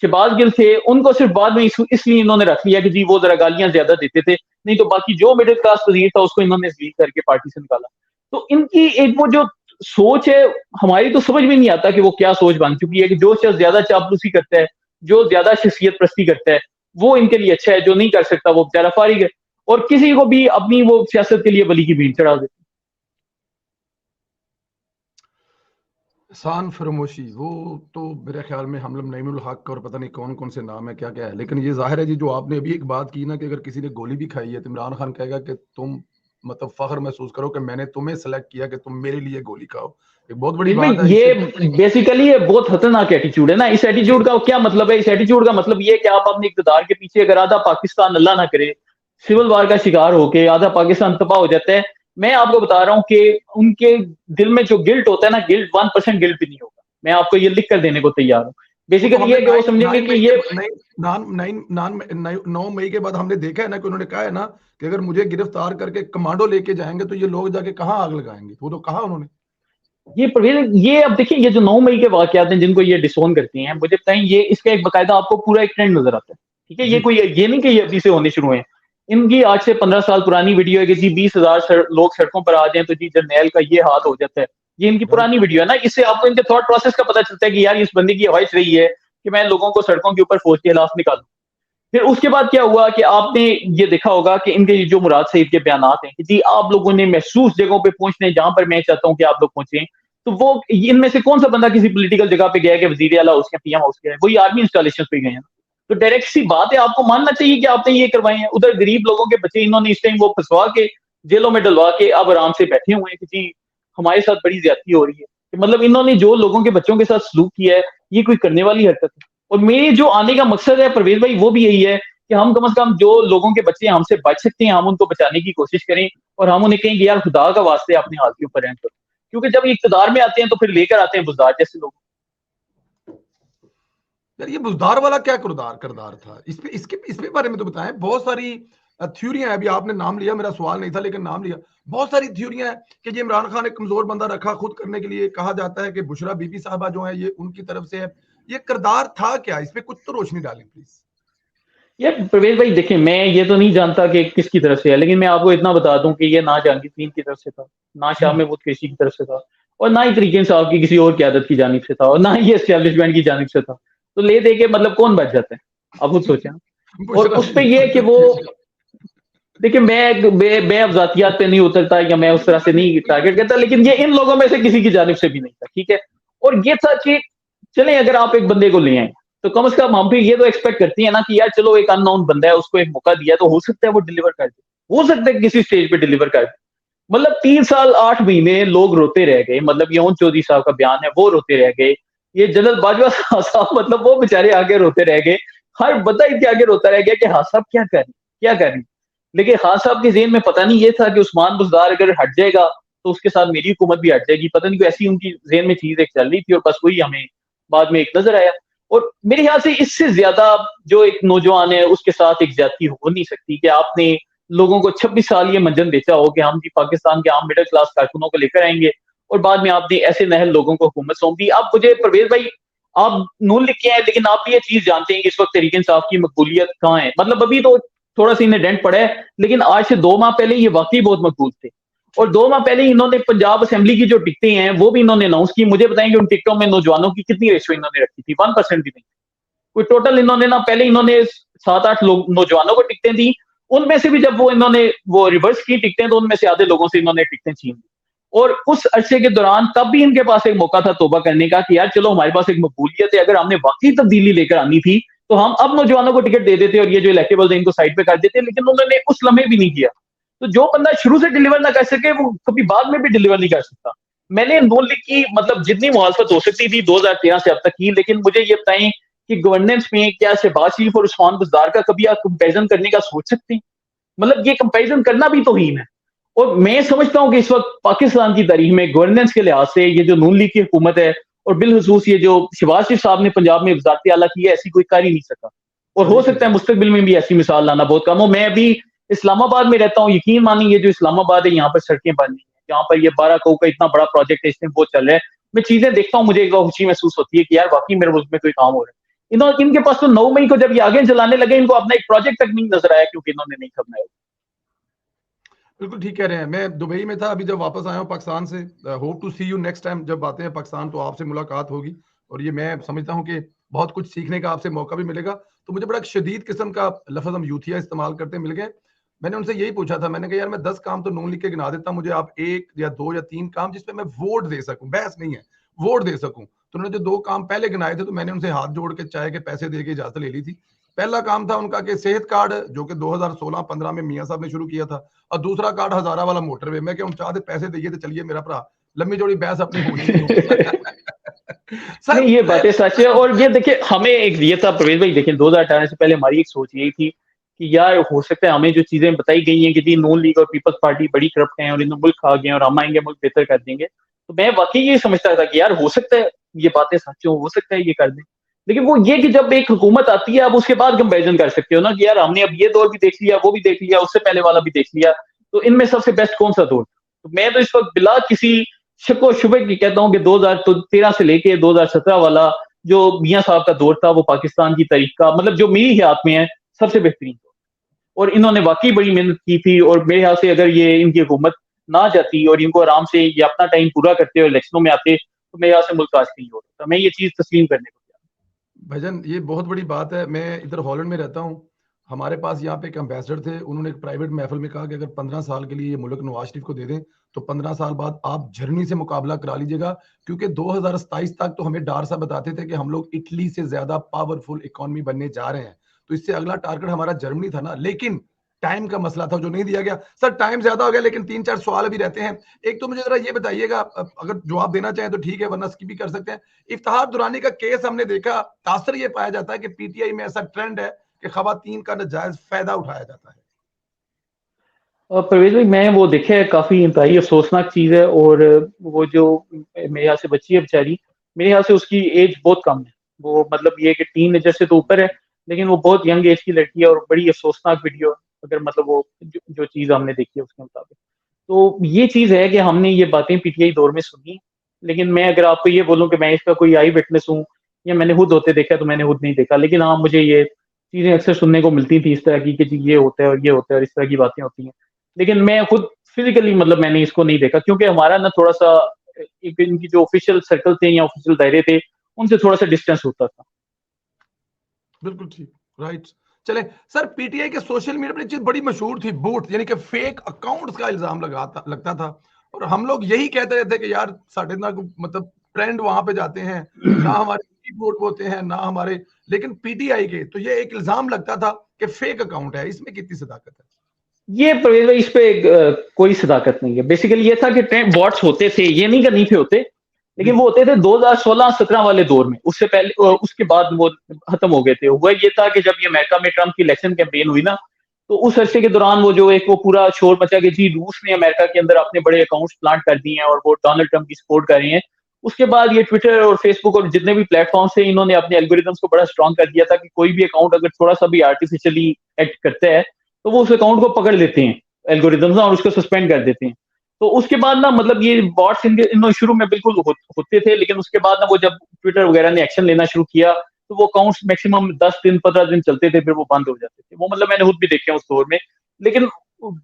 शहबाज गिल थे, उनको सिर्फ बाद में इसलिए इन्होंने रख लिया कि जी वो जरा गालियां ज्यादा देते थे, नहीं तो बाकी जो मिडिल क्लास वजीर था उसको इन्होंने जलील करके पार्टी से निकाला। तो इनकी एक वो जो सोच है, हमारी तो समझ में नहीं आता कि वो क्या सोच बन चुकी है, कि जो शख्स ज्यादा चापलूसी करता है, जो ज्यादा शख्सियत प्रस्ती करता है, वो इनके लिए अच्छा है, जो नहीं कर सकता वो बेचारा फारिग है, और किसी को भी अपनी वो सियासत के लिए बली की भीड़ चढ़ा देते। एहसान फरामोशी, वो तो मेरे ख्याल में हमलम नईमुल हक और पता नहीं कौन कौन से नाम है, क्या क्या है। लेकिन ये जाहिर है जी, जो आपने अभी एक बात की ना, कि अगर किसी ने गोली भी खाई है तो इमरान खान कहेगा कि तुम मतलब फख्र महसूस करो कि मैंने तुम्हें सेलेक्ट किया कि तुम मेरे लिए गोली खाओ। एक बहुत बड़ी बात है। ये बेसिकली ये बहुत खतरनाक एटीट्यूड है ना। इस एटीट्यूड का क्या मतलब है? इस एटीट्यूड का मतलब ये कि आप अपने इक़्तिदार के पीछे, अगर आधा पाकिस्तान अल्लाह ना करे सिविल वार का शिकार होके आधा पाकिस्तान तबाह हो जाता है, मैं आपको बता रहा हूँ कि उनके दिल में जो गिल्ट होता है ना, गिल्ट 1% गिल्ट भी नहीं होगा। मैं आपको ये लिख कर देने को तैयार हूँ। बेसिकली ये कि वो समझेंगे कि ये 9 मई के बाद हमने देखा है ना कि उन्होंने कहा है ना कि अगर मुझे गिरफ्तार करके कमांडो लेके जाएंगे तो ये लोग जाके कहाँ आग लगाएंगे। वो तो कहा उन्होंने। ये अब देखिए, ये जो 9 मई के वाकयात हैं जिनको ये डिसोन करती हैं, मुझे बताएं ये इसका एक बकायदा आपको पूरा एक ट्रेंड नजर आता है। ठीक है, ये कोई ये नहीं कि ये अभी से होने शुरू हुए हैं। इनकी आज से 15 साल पुरानी वीडियो है कि जी 20,000 लोग सड़कों पर आ जाएं तो जी जर्नैल का ये हाल हो जाता है। ये इनकी पुरानी वीडियो है ना। इससे आपको इनके थॉट प्रोसेस का पता चलता है कि यार इस बंदे की ख्वाहिश रही है कि मैं लोगों को सड़कों के ऊपर फौज के खिलाफ निकालूं। फिर उसके बाद क्या हुआ कि आपने ये देखा होगा कि इनके जो मुराद सईद के बयानात हैं कि जी आप लोगों ने महसूस जगहों पे पहुंचने, जहां पर मैं चाहता हूं कि आप लोग पहुंचे, तो वो इनमें से कौन सा बंदा किसी पॉलिटिकल जगह पे गया कि वजीर आला हाउस के PM हाउस के, वही आर्मी इंस्टॉलेशन पे गए हैं। तो डायरेक्ट सी बात है, आपको मानना चाहिए कि आपने ये करवाए हैं। उधर गरीब लोगों के बच्चे इन्होंने इस टाइम वो फंसवा के जेलों में डलवा के अब आराम से बैठे हुए हैं कि जी हमारे साथ बड़ी ज्यादती हो रही है। कि मतलब इन्होंने जो लोगों के बच्चों के साथ सलूक किया है, ये कोई करने वाली हरकत है? और मेरे जो आने का मकसद है परवेज भाई, वो भी यही है कि हम कम से कम जो लोगों के बच्चे हमसे बच सकते हैं, हम उनको बचाने की कोशिश करें, और हम उन्हें कहें कि यार खुदा का वास्ते अपने हाथ के ऊपर रहम करो। क्योंकि जब इक़्तिदार में आते हैं तो फिर लेकर आते हैं बुज़दार जैसे लोग। यार ये बुज़दार वाला क्या किरदार किरदार था? इसके बारे में तो बताएं। बहुत सारी थ्योरियां हैं। अभी आपने नाम लिया, मेरा सवाल नहीं था लेकिन नाम लिया। बहुत सारी थ्योरियां हैं कि ये इमरान खान एक कमजोर बंदा रखा खुद करने के लिए। कहा जाता है कि बुशरा बीबी साहबा जो है ये उनकी तरफ से है। ये किरदार था क्या? इस पे कुछ तो रोशनी डालें प्लीज। यार परवेज भाई देखिए, मैं ये तो नहीं जानता कि किसकी तरफ से है, लेकिन मैं आपको इतना बता दूं कि ये ना जहांगीर की तरफ से था, ना शाह महमूद कुरैशी की तरफ से था, और ना ही तरीके इंसाफ की किसी और क़यादत की जानिब से था, और ना ही एस्टेब्लिशमेंट की जानिब से था। तो ले दे के मतलब कौन बच जाता है? आप खुद सोचें। और उस पे ये कि वो देखिए, मैं अफजातियात पे नहीं उतरता या मैं उस तरह से नहीं टारगेट करता, लेकिन ये इन लोगों में से किसी की जानिब से भी नहीं था। ठीक है, और ये था कि चले अगर आप एक बंदे को ले आए तो कम से कम हम भी ये तो एक्सपेक्ट करती है ना कि यार चलो एक अननोन बंदा है, उसको एक मौका दिया तो हो सकता है वो डिलीवर कर दे, हो सकता है किसी स्टेज पे डिलीवर कर दे। मतलब 3 साल 8 महीने लोग रोते रह गए। मतलब यौन चौधरी साहब का बयान है, वो रोते रह गए। ये जनरल बाजवा साहब मतलब वो बेचारे आगे रोते रह गए। हर बंदा इनके आगे रोता रह गया कि हाँ साहब क्या कर रही, क्या कर रही। लेकिन खान साहब के ज़हन में पता नहीं ये था कि उस्मान बुज़दार अगर हट जाएगा तो उसके साथ मेरी हुकूमत भी हट जाएगी। पता नहीं कोई ऐसी उनकी ज़हन में चीज एक चल रही थी, और बस वही हमें बाद में एक नजर आया। और मेरे ख्याल से इससे ज्यादा जो एक नौजवान है उसके साथ एक ज्यादती हो नहीं सकती कि आपने लोगों को 26 साल ये मंजन बेचा हो कि हम जी पाकिस्तान के आम मिडिल क्लास कारकुनों को लेकर आएंगे, और बाद में आपने ऐसे नहल लोगों को हुकूमत सौंप दी। आप मुझे परवेज भाई, आप नून लिख के आए लेकिन आप भी ये चीज जानते हैं कि इस वक्त तहरीक इंसाफ की मकबूलियत कहाँ है। मतलब अभी तो थोड़ा सा इन्हें डेंट पड़ा है, लेकिन आज से 2 माह पहले ये वाकई बहुत मकबूल थे। और 2 माह पहले इन्होंने पंजाब असेंबली की जो टिकटें हैं वो भी इन्होंने अनाउंस की। मुझे बताएंगे उन टिकटों में नौजवानों की कितनी रेशो इन्होंने रखी थी? 1% भी नहीं। कोई टोटल इन्होंने ना, पहले इन्होंने 7-8 लोग नौजवानों को टिकटें दी, उनमें से भी जब वो इन्होंने वो रिवर्स की टिकटें तो उनमें से आधे लोगों से इन्होंने टिकटें छीन ली। और उस अरसे के दौरान तब भी इनके पास एक मौका था तौबा करने का कि यार चलो हमारे पास एक मकबूलियत है, अगर हमने वाकई तब्दीली लेकर आनी थी तो हम अब नौजवानों को टिकट दे देते और ये जो इलेक्टेबल है इनको साइड पे कर देते, लेकिन उन्होंने उस लम्हे भी नहीं किया। तो जो बंदा शुरू से डिलीवर ना कर सके वो कभी बाद में भी डिलीवर नहीं कर सकता। मैंने नून लीग की मतलब जितनी मुखालफत हो सकती थी 2013 से अब तक की, लेकिन मुझे ये बताएं कि गवर्नेंस में क्या शहबाज शरीफ और उस्मान बुज़दार का कभी आप कंपेरिजन करने का सोच सकते हैं? मतलब ये कंपेरिजन करना भी तौहीन है। और मैं समझता हूँ कि इस वक्त पाकिस्तान की तारीख में गवर्नेंस के लिहाज से ये जो नून लीग की हुकूमत है और बिलखसूस ये जो शहबाज शरीफ साहब ने पंजाब में वजारत आला की है, ऐसी कोई कर ही नहीं सका। और हो सकता है मुस्तकबिल में भी ऐसी मिसाल लाना बहुत कम हो। मैं अभी इस्लामाबाद में रहता हूँ, यकीन मानिए ये जो इस्लामाबाद है यहाँ पर सड़कें बन रही हैं, यहाँ पर ये 12 करोड़ का इतना बड़ा प्रोजेक्ट है, इसमें वो चल रहा है। मैं चीजें देखता हूँ, मुझे एक खुशी महसूस होती है कि यार वाकई मेरे मुल्क में कोई काम हो रहा है। इनके पास तो 9 मई को जब ये आगे चलाने लगे, इनको अपना एक प्रोजेक्ट तक नहीं नजर आया क्योंकि इन्होंने नहीं बनाया। बिल्कुल ठीक कह रहे हैं। मैं दुबई में था, अभी जब वापस आया हूँ पाकिस्तान से। Hope to see you next time जब आते हैं पाकिस्तान, तो आपसे मुलाकात होगी और ये मैं समझता हूँ कि बहुत कुछ सीखने का आपसे मौका भी मिलेगा। तो मुझे बड़ा शदीद किस्म का लफ्ज़ हम यूथिया इस्तेमाल करते मिल गए। मैंने उनसे यही पूछा था, मैंने कहा यार मैं 10 काम तो नून लिख के गिना देता, मुझे आप 1 या 2 या 3 काम जिसपे मैं वोट दे सकूं, बहस नहीं है, वोट दे सकूं। तो उन्होंने जो 2 काम पहले गिनाए थे, तो मैंने उनसे हाथ जोड़ के चाय के पैसे दे के इजाजत ले ली थी। पहला काम था उनका कि सेहत कार्ड, जो कि 2016-15 में मियां साहब ने शुरू किया था, और दूसरा कार्ड हजारा वाला मोटरवे। मैं क्या चाहते पैसे दिए तो चलिए मेरा भरा, लंबी जोड़ी बहस अपनी होनी नहीं। सर नहीं, ये बातें सच है। और ये देखिए हमें एक ये था परवेज भाई, देखिए 2018 से पहले हमारी एक सोच यही थी कि यार हो सकता है हमें जो चीजें बताई गई हैं कि जी नून लीग और पीपल्स पार्टी बड़ी करप्ट हैं और इन मुल्क खा गए और हम आएंगे मुल्क बेहतर कर देंगे, तो मैं वाकई ये समझता था कि यार हो सकता है ये बातें सच हो सकता है ये कर दें। लेकिन वो ये कि जब एक हुकूमत आती है आप उसके बाद कंपेरिजन कर सकते हो ना कि यार हमने अब ये दौर भी देख लिया, वो भी देख लिया, उससे पहले वाला भी देख लिया, तो इनमें सबसे बेस्ट कौन सा दौर। तो मैं तो इस वक्त बिला किसी शक व शुबे की कहता हूँ कि 2013 से लेके 2017 वाला जो मियां साहब का दौर था वो पाकिस्तान की तारीख का मतलब जो मेरी याद में है सबसे बेहतरीन दौर। और इन्होंने वाकई बड़ी मेहनत की थी और मेरे ख्याल से अगर ये इनकी हुकूमत ना जाती और इनको आराम से ये अपना टाइम पूरा करते और इलेक्शनों में आते तो मेरे ख्याल से मुल्क आज कहीं होता। मैं ये चीज तस्लीम करने को भजन, ये बहुत बड़ी बात है। मैं इधर हॉलैंड में रहता हूँ, हमारे पास यहाँ पे एक एम्बेसडर थे, उन्होंने एक प्राइवेट महफिल में कहा कि अगर 15 साल के लिए ये मुल्क नवाज शरीफ को दे दें तो 15 साल बाद आप जर्मनी से मुकाबला करा लीजिएगा, क्योंकि 2027 तक तो हमें डार सा बताते थे कि हम लोग इटली से ज्यादा पावरफुल इकोनॉमी बनने जा रहे हैं। तो इससे अगला टारगेट हमारा जर्मनी था ना, लेकिन टाइम का मसला था जो नहीं दिया गया। सर टाइम ज्यादा हो गया, लेकिन 3-4 सवाल अभी रहते हैं। एक तो मुझे जरा ये बताइएगा, अगर जवाब देना चाहें तो ठीक है, वरना स्किप भी कर सकते हैं। इफ्तिखार दुरानी का केस हमने देखा, तासर ये पाया जाता है कि पीटीआई में ऐसा ट्रेंड है कि खवातीन का नाजायज फायदा उठाया जाता है। परवेज भाई मैं वो देखे है, काफी इंतहाई अफसोसनाक चीज है। और वो जो मेरे यहाँ से बच्ची है बेचारी, मेरे यहाँ से उसकी एज बहुत कम है, वो मतलब ये कि टीन से तो ऊपर है, लेकिन वो बहुत यंग एज की लड़की है और बड़ी अफसोसनाक वीडियो है अगर मतलब वो जो चीज हमने देखी है उसके मुताबिक। तो ये चीज है कि हमने ये बातें पीटीआई दौर में सुनी, लेकिन मैं अगर आपको ये बोलूं कि मैं इसका कोई आई विटनेस हूँ या मैंने खुद होते देखा तो मैंने खुद नहीं देखा, लेकिन हाँ मुझे ये चीजें अक्सर सुनने को मिलती थी इस तरह की कि जी ये होता है और ये होता है और इस तरह की बातें होती हैं। लेकिन मैं खुद फिजिकली मतलब मैंने इसको नहीं देखा क्योंकि हमारा ना थोड़ा सा एक इनकी जो ऑफिशियल सर्कल थे या ऑफिशियल दायरे थे उनसे थोड़ा सा डिस्टेंस होता था। बिल्कुल ठीक, राइट। चले सर, पीटीआई के सोशल मीडिया पर एक चीज बड़ी मशहूर थी, बूट, यानी कि फेक अकाउंट्स का इल्जाम लगता था, और हम लोग यही कहते रहते कि यार साढ़े ना मतलब ट्रेंड वहां पे जाते हैं ना, हमारे वोट होते हैं ना हमारे। लेकिन पीटीआई के तो ये एक इल्जाम लगता था कि फेक अकाउंट है, इसमें कितनी सदाकत है? ये परवेज भाई इस पे कोई सदाकत नहीं है। बेसिकली ये था कि ट्रेंड बॉट्स होते थे, ये नहीं कि नहीं थे होते, लेकिन वो होते थे 2016-17 वाले दौर में, उससे पहले उसके बाद वो खत्म हो गए थे। हुआ ये था कि जब ये अमेरिका में ट्रम्प की इलेक्शन कैंपेन हुई ना, तो उस अरसे के दौरान वो जो एक वो पूरा शोर मचा कि जी रूस ने अमेरिका के अंदर अपने बड़े अकाउंट्स प्लांट कर दिए हैं और वो डोनाल्ड ट्रम्प की सपोर्ट कर रहे हैं। उसके बाद ये ट्विटर और फेसबुक और जितने भी प्लेटफॉर्म्स थे इन्होंने अपने एल्गोरिदम्स को बड़ा स्ट्रॉन्ग कर दिया था कि कोई भी अकाउंट अगर थोड़ा सा भी आर्टिफिशियली एक्ट करता है तो वो उस अकाउंट को पकड़ लेते हैं एल्गोरिदम्स और उसको सस्पेंड कर देते हैं। तो उसके बाद ना मतलब ये बॉट्स इन्होंने शुरू में बिल्कुल होते थे, लेकिन उसके बाद ना वो जब ट्विटर वगैरह ने एक्शन लेना शुरू किया तो वो अकाउंट्स मैक्सिमम 10 दिन 15 दिन चलते थे, फिर वो बंद हो जाते थे। वो मतलब मैंने खुद भी देखे हैं उस दौर में। लेकिन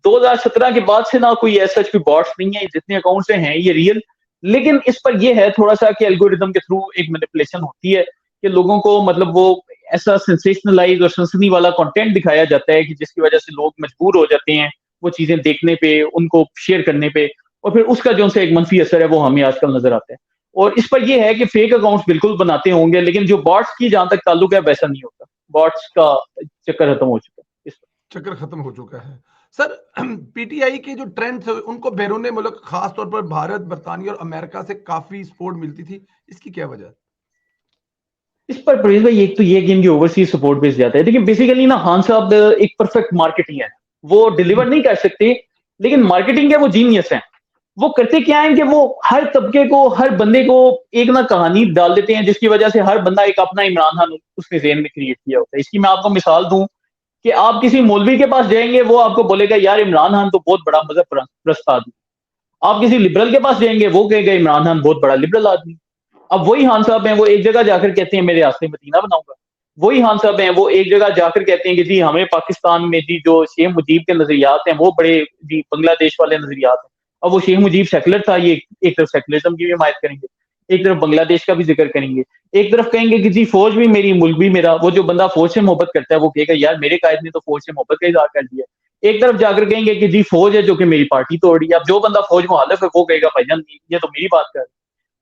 2017 के बाद से ना कोई ऐसा कोई बॉट्स नहीं है, जितने अकाउंट्स हैं ये रियल। लेकिन इस पर यह है थोड़ा सा कि एल्गोरिदम के थ्रू एक मैनिपुलेशन होती है कि लोगों को मतलब वो ऐसा सेंसेशनलाइज और सनसनी वाला कंटेंट दिखाया जाता है कि जिसकी वजह से लोग मजबूर हो जाते हैं वो चीजें देखने पे, उनको शेयर करने पे। और फिर उसका जो से एक मंफी असर है वो हमें आजकल नजर आता है। और इस पर यह है कि फेक अकाउंट्स बिल्कुल बनाते होंगे, लेकिन जो बॉट्स की जहां तक ताल्लुक है वैसा नहीं होता। बॉट्स का चक्कर खत्म हो चुका है इस चक्कर खत्म हो चुका है। सर पीटीआई के जो ट्रेंड्स है उनको बैरून मुल्क खास तौर पर भारत, बर्तानिया और अमेरिका से काफी सपोर्ट मिलती थी, इसकी क्या वजह है? इस पर परवेज भाई, एक तो ये कि इनकी ओवरसीज सपोर्ट बेस जाता है। देखिए बेसिकली ना खान साहब एक परफेक्ट मार्केटिंग है, वो डिलीवर नहीं कर सकते, लेकिन मार्केटिंग के वो जीनियस है। वो करते क्या है कि वो हर तबके को, हर बंदे को एक ना कहानी डाल देते हैं, जिसकी वजह से हर बंदा एक अपना इमरान खान उसने जेहन में क्रिएट किया होता है। इसकी मैं आपको मिसाल दूं कि आप किसी मौलवी के पास जाएंगे, वो आपको बोलेगा यार इमरान खान तो बहुत बड़ा मजहब परस्त आदमी। आप किसी लिबरल के पास जाएंगे, वो कहेगा इमरान खान बहुत बड़ा लिबरल आदमी। अब वही खान साहब हैं, वो एक जगह जाकर कहते हैं मेरे रास्ते मदीना बनाऊंगा। वही खान साहब हैं, वो एक जगह जाकर कहते हैं कि जी हमें पाकिस्तान में जी जो शेख मुजीब के नजरियात हैं वो बड़े जी बांग्लादेश वाले नजरियात हैं। अब वो शेख मुजीब सेकुलर था, ये एक तरफ सेकुलरिज्म की भी हिमायत करेंगे, एक तरफ बांग्लादेश का भी जिक्र करेंगे, एक तरफ कहेंगे कि जी फौज भी मेरी, मुल्क भी मेरा। वो जो बंदा फौज से मोहब्बत करता है वो कहेगा यार मेरे कायद ने तो फौज से मोहब्बत का इजहार कर दिया। एक तरफ जाकर कहेंगे कि जी फौज है जो कि मेरी पार्टी तोड़ रही है। अब जो बंदा फौज मुखालिफ है वो कहेगा भाईजान ये तो मेरी बात कर।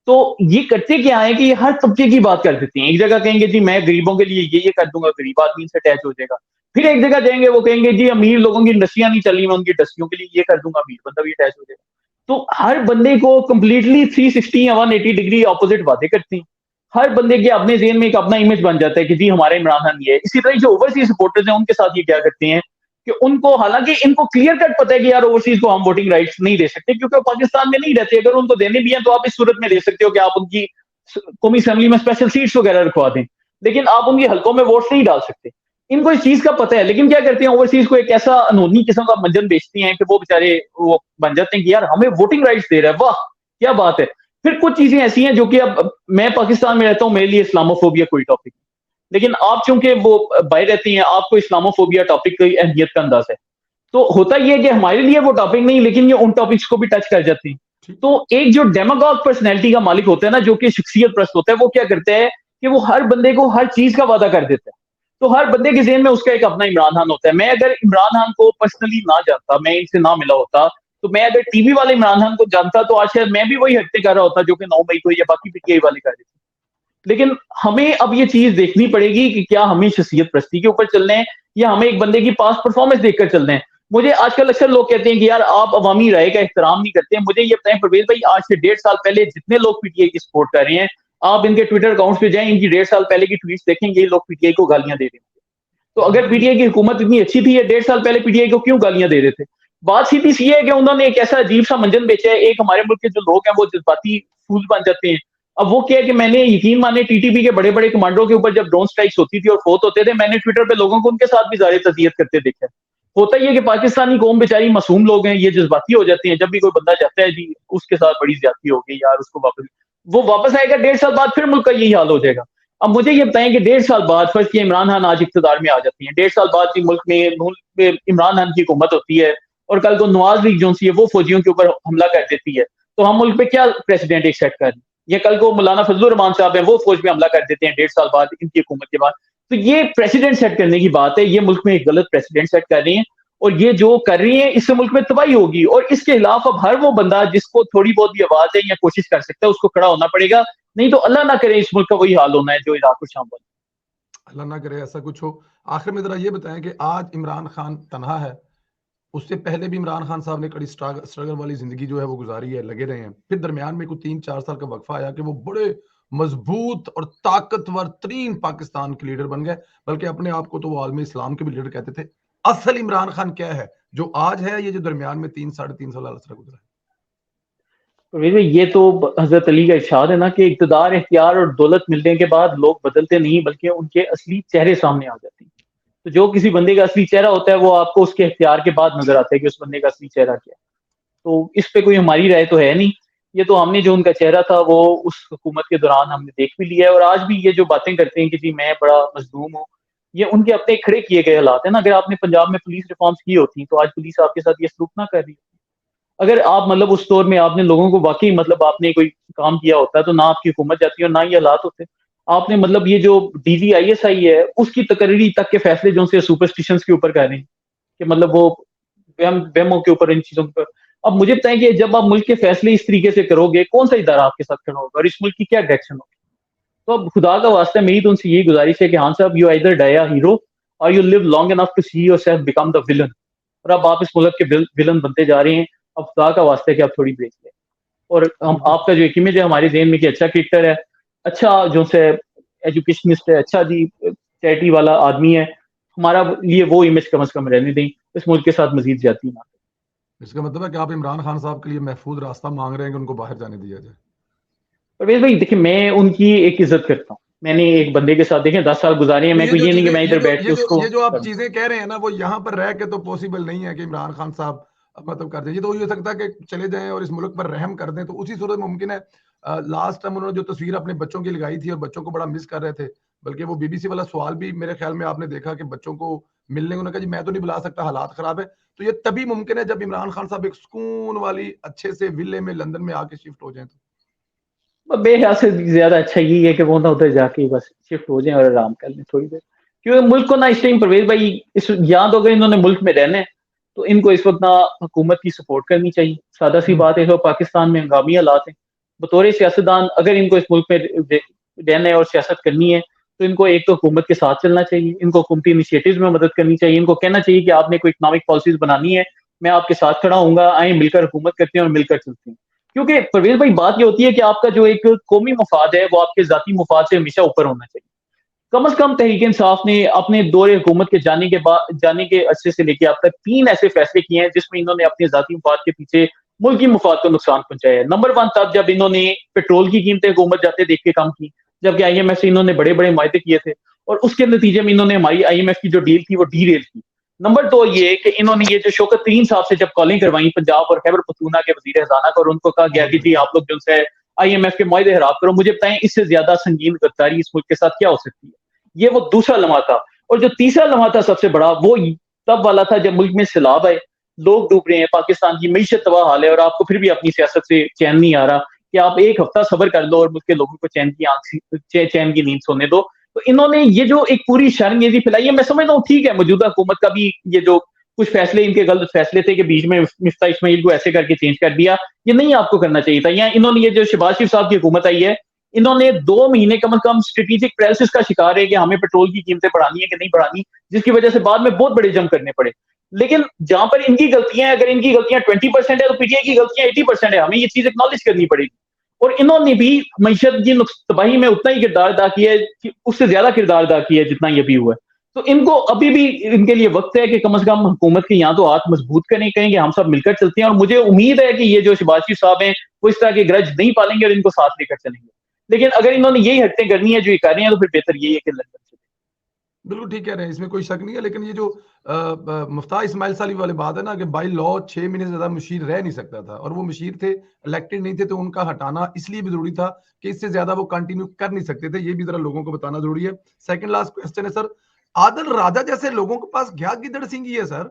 तो ये करते क्या है कि ये हर तबके की बात कर देते हैं। एक जगह कहेंगे जी मैं गरीबों के लिए ये कर दूंगा, गरीब आदमी से अटैच हो जाएगा। फिर एक जगह जाएंगे, वो कहेंगे जी अमीर लोगों की इंडस्ट्रियां नहीं चल रही, मैं उनकी इंडस्ट्रियों के लिए ये कर दूंगा, अमीर बंदा भी अटैच हो जाएगा। तो हर बंदे को कंप्लीटली 360 या 180 डिग्री ऑपोजिट बातें करती हैं। हर बंदे के अपने जेहन में एक अपना इमेज बन जाता है कि जी हमारे इमरान खान ये है। इसी तरह जो ओवरसीज सपोर्टर्स हैं उनके साथ ये क्या करते हैं कि उनको, हालांकि इनको क्लियर कट पता है कि यार ओवरसीज को हम वोटिंग राइट्स नहीं दे सकते क्योंकि वो पाकिस्तान में नहीं रहते। अगर उनको देने भी हैं तो आप इस सूरत में दे सकते हो कि आप उनकी कौमी असेंबली में स्पेशल सीट्स वगैरह रखवा दें, लेकिन आप उनकी हलकों में वोट्स नहीं डाल सकते। इनको इस चीज का पता है, लेकिन क्या करते हैं ओवरसीज को एक ऐसा अनहोनी किस्म का मंजन बेचती हैं कि वो बेचारे वो बन जाते हैं कि यार हमें वोटिंग राइट्स दे रहा है, वाह क्या बात है। फिर कुछ चीजें ऐसी हैं जो कि अब मैं पाकिस्तान में रहता हूँ, मेरे लिए इस्लामोफोबिया कोई टॉपिक, लेकिन आप चूंकि वो बाहर रहती हैं, आपको इस्लामोफोबिया टॉपिक की अहमियत का अंदाजा है। तो होता यह है कि हमारे लिए वो टॉपिक नहीं, लेकिन ये उन टॉपिक्स को भी टच कर जाते हैं। तो एक जो डेमागॉग पर्सनैलिटी का मालिक होता है ना, जो कि शख्सियत प्रस्त होता है, वो क्या करता है कि वो हर बंदे को हर चीज का वादा कर देता है। तो हर बंदे के जेहन में उसका एक अपना इमरान खान होता है। मैं अगर इमरान खान को पर्सनली ना जानता, मैं इनसे ना मिला होता, तो मैं अगर टीवी वाले इमरान खान को जानता तो आज शायद मैं भी वही हरकतें कर रहा होता जो कि 9 मई को या बाकी पीटीआई वाले कर रहे थे। लेकिन हमें अब ये चीज देखनी पड़ेगी कि क्या हमें शख्सियत प्रस्ती के ऊपर चलना है या हमें एक बंदे की पास्ट परफॉर्मेंस देखकर चलना है। मुझे आजकल अक्सर लोग कहते हैं कि यार आप अवामी राय का एहतराम नहीं करते हैं। मुझे ये बताएं परवेज भाई, आज से 1.5 साल पहले जितने लोग पीटीआई की सपोर्ट कर रहे हैं, आप इनके ट्विटर अकाउंट्स पे जाएं, इनकी 1.5 साल पहले की ट्वीट्स देखेंगे, ये लोग पीटीआई को गालियां दे रहे हैं। तो अगर पीटीआई की हुकूमत इतनी अच्छी थी, 1.5 साल पहले पीटीआई को क्यों गालियां दे रहे थे? बात सीधी सी है कि उन्होंने एक ऐसा अजीब सा मंजन बेचा है। एक हमारे मुल्क के जो लोग हैं वो जज्बाती फूल बन जाते हैं। अब वो क्या है कि मैंने यकीन माने टीटीपी के बड़े बड़े कमांडरों के ऊपर जब ड्रोन स्ट्राइक्स होती थी और फोत होते थे, मैंने ट्विटर पे लोगों को उनके साथ भी ज़ाहिर तज़ियत करते देखा है। होता ही है कि पाकिस्तानी कौम बेचारी मासूम लोग हैं, ये जज्बाती हो जाते हैं। जब भी कोई बंदा जाता है जी उसके साथ बड़ी ज्यादती हो गई यार, उसको वापस, वो वापस आएगा 1.5 साल बाद, फिर मुल्क का यही हाल हो जाएगा। अब मुझे ये बताएं कि 1.5 साल बाद फर्स्ट ये इमरान खान आज इक़्तिदार में आ जाती हैं, 1.5 साल बाद जी मुल्क में इमरान खान की हुकूमत होती है और कल को नवाज लीग जो सी है वो फौजियों के ऊपर हमला कर देती है, तो हम मुल्क पे क्या प्रेसिडेंट एक सेट कर रहे हैं? या कल को मौलाना फजलुर रहमान साहब हैं वो फौज पे हमला कर देते हैं 1.5 साल बाद इनकी हुकूमत के बाद। तो ये प्रेसिडेंट सेट करने की बात है, ये मुल्क में एक गलत प्रेसिडेंट सेट कर रहे हैं और ये जो कर रही है इससे मुल्क में तबाही होगी। और इसके खिलाफ अब हर वो बंदा जिसको थोड़ी बहुत भी आवाज है या कोशिश कर सकता है उसको खड़ा होना पड़ेगा, नहीं तो अल्लाह ना करे इस मुल्क का वही हाल होना है जो इराक और शाम वाला। अल्लाह ना करे ऐसा कुछ हो। आखिर में जरा ये बताएं कि आज इमरान खान तनहा है, उससे पहले भी इमरान खान साहब ने कड़ी स्ट्रगल वाली जिंदगी जो है वो गुजारी है, लगे रहे हैं। फिर दरमियान में कोई 3-4 साल का वक्फा आया कि वो बड़े मजबूत और ताकतवर तरीन पाकिस्तान के लीडर बन गए, बल्कि अपने आप को तो वो आलमी इस्लाम के भी लीडर कहते थे। असल इमरान खान क्या है जो आज है, ये जो दरमियान में 3-3.5 साल अरसा गुजरा है? ये तो हजरत अली का इरशाद है ना कि इक़्तिदार, इख्तियार और दौलत मिलने के बाद लोग बदलते नहीं बल्कि उनके असली चेहरे सामने आ जाते हैं। तो जो किसी बंदे का असली चेहरा होता है वो आपको उसके इख्तियार के बाद नजर आता है कि उस बंदे का असली चेहरा क्या है। तो इस पे कोई हमारी राय तो है नहीं। ये तो हमने जो उनका चेहरा था वो उस हुकूमत के दौरान हमने देख भी लिया है। और आज भी ये जो बातें करते हैं कि जी मैं बड़ा मजलूम हूँ, ये उनके अपने खड़े किए गए हालात है ना। अगर आपने पंजाब में पुलिस रिफॉर्म्स की होती तो आज पुलिस आपके साथ ये सलूक ना कर रही। अगर आप मतलब उस दौर में आपने लोगों को वाकई मतलब आपने कोई काम किया होता तो ना आपकी हुकूमत जाती और ना ये हालात होते। आपने मतलब ये जो DGISI है उसकी तकरीरी तक के फैसले जो से सुपरस्टिशंस के ऊपर कर रहे हैं कि मतलब वो वहमों के ऊपर, इन चीजों के ऊपर। अब मुझे बताएं कि जब आप मुल्क के फैसले इस तरीके से करोगे, कौन सा इदारा आपके साथ खड़ा होगा और इस मुल्क की क्या डायरेक्शन होगी? तो अब खुदा का वास्ता मेरी तो उनसे यही गुजारिश है कि हाँ साहब, you either die a hero और you live long enough to see yourself become the villain. और अब आप इस मुल्क के विलन बनते जा रहे हैं। अब खुदा का वास्ता है कि आप थोड़ी ब्रेक लें। और हम बिल्कुल। आपका जो एक इमेज है हमारे ज़हन में कि अच्छा क्रिकेटर है, अच्छा जो से एजुकेशनिस्ट है, अच्छा जी चैरिटी वाला आदमी है, हमारा लिए वो इमेज कम से कम रहने दें, इस मुल्क के साथ मज़ीद ज़्यादती ना करें। इसका मतलब है कि आप इमरान खान साहब के लिए महफूज रास्ता मांग रहे हैं कि उनको बाहर जाने दिया जाए। परवेज़ भाई देखिए, मैं उनकी एक इज़्ज़त करता हूँ। मैंने एक बंदे के साथ देखें 10 साल गुज़ारे हैं, तो मैं ये कोई जो ये नहीं कि चीजें मैं ये इधर जो बैठ के ये जो उसको ये जो आप कर दूँ। चीजें कह रहे हैं ना, वो यहाँ पर रह के तो पॉसिबल नहीं है कि इमरान खान साहब मतलब कर दें। ये तो हो सकता है कि चले जाएं और इस मुल्क पर रहम कर दें, तो उसी सूरत में मुमकिन है। लास्ट टाइम उन्होंने जो तस्वीर अपने बच्चों की लगाई थी और बच्चों को बड़ा मिस कर रहे थे, बल्कि वो बीबीसी वाला सवाल भी मेरे ख्याल में आपने देखा कि बच्चों को मिलने, उन्होंने कहा जी मैं तो नहीं बुला सकता, हालात खराब है। तो ये तभी मुमकिन है जब इमरान खान साहब एक सुकून वाली अच्छे से विले में लंदन में आके शिफ्ट हो जाए। मेरे ख्याल से ज़्यादा अच्छा यही है कि वो ना उधर जाके बस शिफ्ट हो जाएँ और आराम कर लें थोड़ी देर। क्योंकि मुल्क को ना इस टाइम परवेज़ भाई इस या तो अगर इन्होंने मुल्क में रहना है, तो इनको इस वक़्त ना हुकूमत की सपोर्ट करनी चाहिए। सादा-सी बात है, इस वक़्त पाकिस्तान में हंगामी हालात हैं। बतौर सियासतदान अगर इनको इस मुल्क में रहना है और सियासत करनी है, तो इनको एक तो हुकूमत के साथ चलना चाहिए, इनको हुकूमती इनिशिएटिव्स में मदद करनी चाहिए, इनको कहना चाहिए कि आपने कोई इकोनॉमिक पॉलिसीज़ बनानी है, मैं आपके साथ खड़ा होऊँगा, आएँ मिलकर हुकूमत करते हैं और मिलकर चलते हैं। क्योंकि परवेज़ भाई बात ये होती है कि आपका जो एक कौमी मफाद है, वो आपके ज़ाती मफाद से हमेशा ऊपर होना चाहिए। कम से कम तहरीक-ए-इंसाफ ने अपने दौरे हुकूमत के जाने के अरसे से लेके अब तक 3 ऐसे फैसले किए हैं जिसमें इन्होंने अपने ज़ाती मफाद के पीछे मुल्की मफाद को नुकसान पहुँचाया है। नंबर 1 तब जब इन्होंने पेट्रोल की कीमतें हुकूमत जाते देख के कम की, जबकि आईएमएफ से इन्होंने बड़े-बड़े मुआहदे किए थे और उसके नतीजे में इन्होंने हमारी आईएमएफ की जो डील थी वो डीरेल की। नंबर 2 ये कि इन्होंने ये जो शौकत तरीन साहब से जब कॉलिंग करवाई पंजाब और खैबर पख्तूनख्वा के वज़ीर ख़ज़ाना को और उनको कहा गया बहुत कि जी बढ़िया। आप लोग जो है आईएमएफ के मुआहदे खराब करो, मुझे बताएँ इससे ज़्यादा संगीन गद्दारी इस मुल्क के साथ क्या हो सकती है? ये वो दूसरा लम्हा था। और जो तीसरा लम्हा था सबसे बड़ा, वो तब वाला था जब मुल्क में सैलाब आए, लोग डूब रहे हैं, पाकिस्तान की मईशत तबाह हाल है और आपको फिर भी अपनी सियासत से चैन नहीं आ रहा कि आप 1 हफ्ता सब्र कर लो और मुल्क के लोगों को चैन की नींद सोने दो। तो इन्होंने ये जो एक पूरी शर्मगेज़ी फैलाई है, मैं समझता हूँ ठीक है, मौजूदा हुकूमत का भी ये जो कुछ फैसले इनके गलत फैसले थे कि बीच में मिफ्ता इस्माइल को ऐसे करके चेंज कर दिया, ये नहीं आपको करना चाहिए था। या इन्होंने ये जो शहबाज शरीफ साहब की हुकूमत आई है, इन्होंने 2 महीने कम से कम स्ट्रेटेजिक पैरालिसिस का शिकार है कि हमें पेट्रोल की कीमतें बढ़ानी है कि नहीं बढ़ानी, जिसकी वजह से बाद में बहुत बड़े जंग करने पड़े। लेकिन जहां पर इनकी गलतियां है, अगर इनकी गलतियां 20% है तो पीटीआई की गलतियां 80% है, हमें ये चीज एक्नॉलेज करनी पड़ेगी। और इन्होंने भी मईशत की तबाही में उतना ही किरदार अदा किया है कि उससे ज्यादा किरदार अदा किया है जितना ये भी हुआ है। तो इनको अभी भी इनके लिए वक्त है कि कम से कम हुकूमत के यहाँ तो हाथ मजबूत करें, कहें कि हम सब मिलकर चलते हैं। और मुझे उम्मीद है कि ये जो शहबाज शरीफ साहब हैं वो इस तरह के ग्रज नहीं पालेंगे और इनको साथ लेकर चलेंगे। लेकिन अगर इन्होंने यही हरकतें करनी है जो ये कर रहे हैं, तो फिर बेहतर यही है कि लंदन चले। बिल्कुल ठीक कह रहे हैं, इसमें कोई शक नहीं है। लेकिन ये जो मुफ्ताह इस्माइल साली वाली बात है ना कि बाई लॉ 6 महीने से ज़्यादा मुशीर रह नहीं सकता था और वो मुशीर थे, इलेक्टेड नहीं थे, तो उनका हटाना इसलिए भी ज़रूरी था कि इससे ज़्यादा वो कंटिन्यू कर नहीं सकते थे। ये भी ज़रा लोगों को बताना ज़रूरी है। सेकंड लास्ट क्वेश्चन है सर, आदिल राजा जैसे लोगों के पास क्या गिदड़ सिंगी है सर?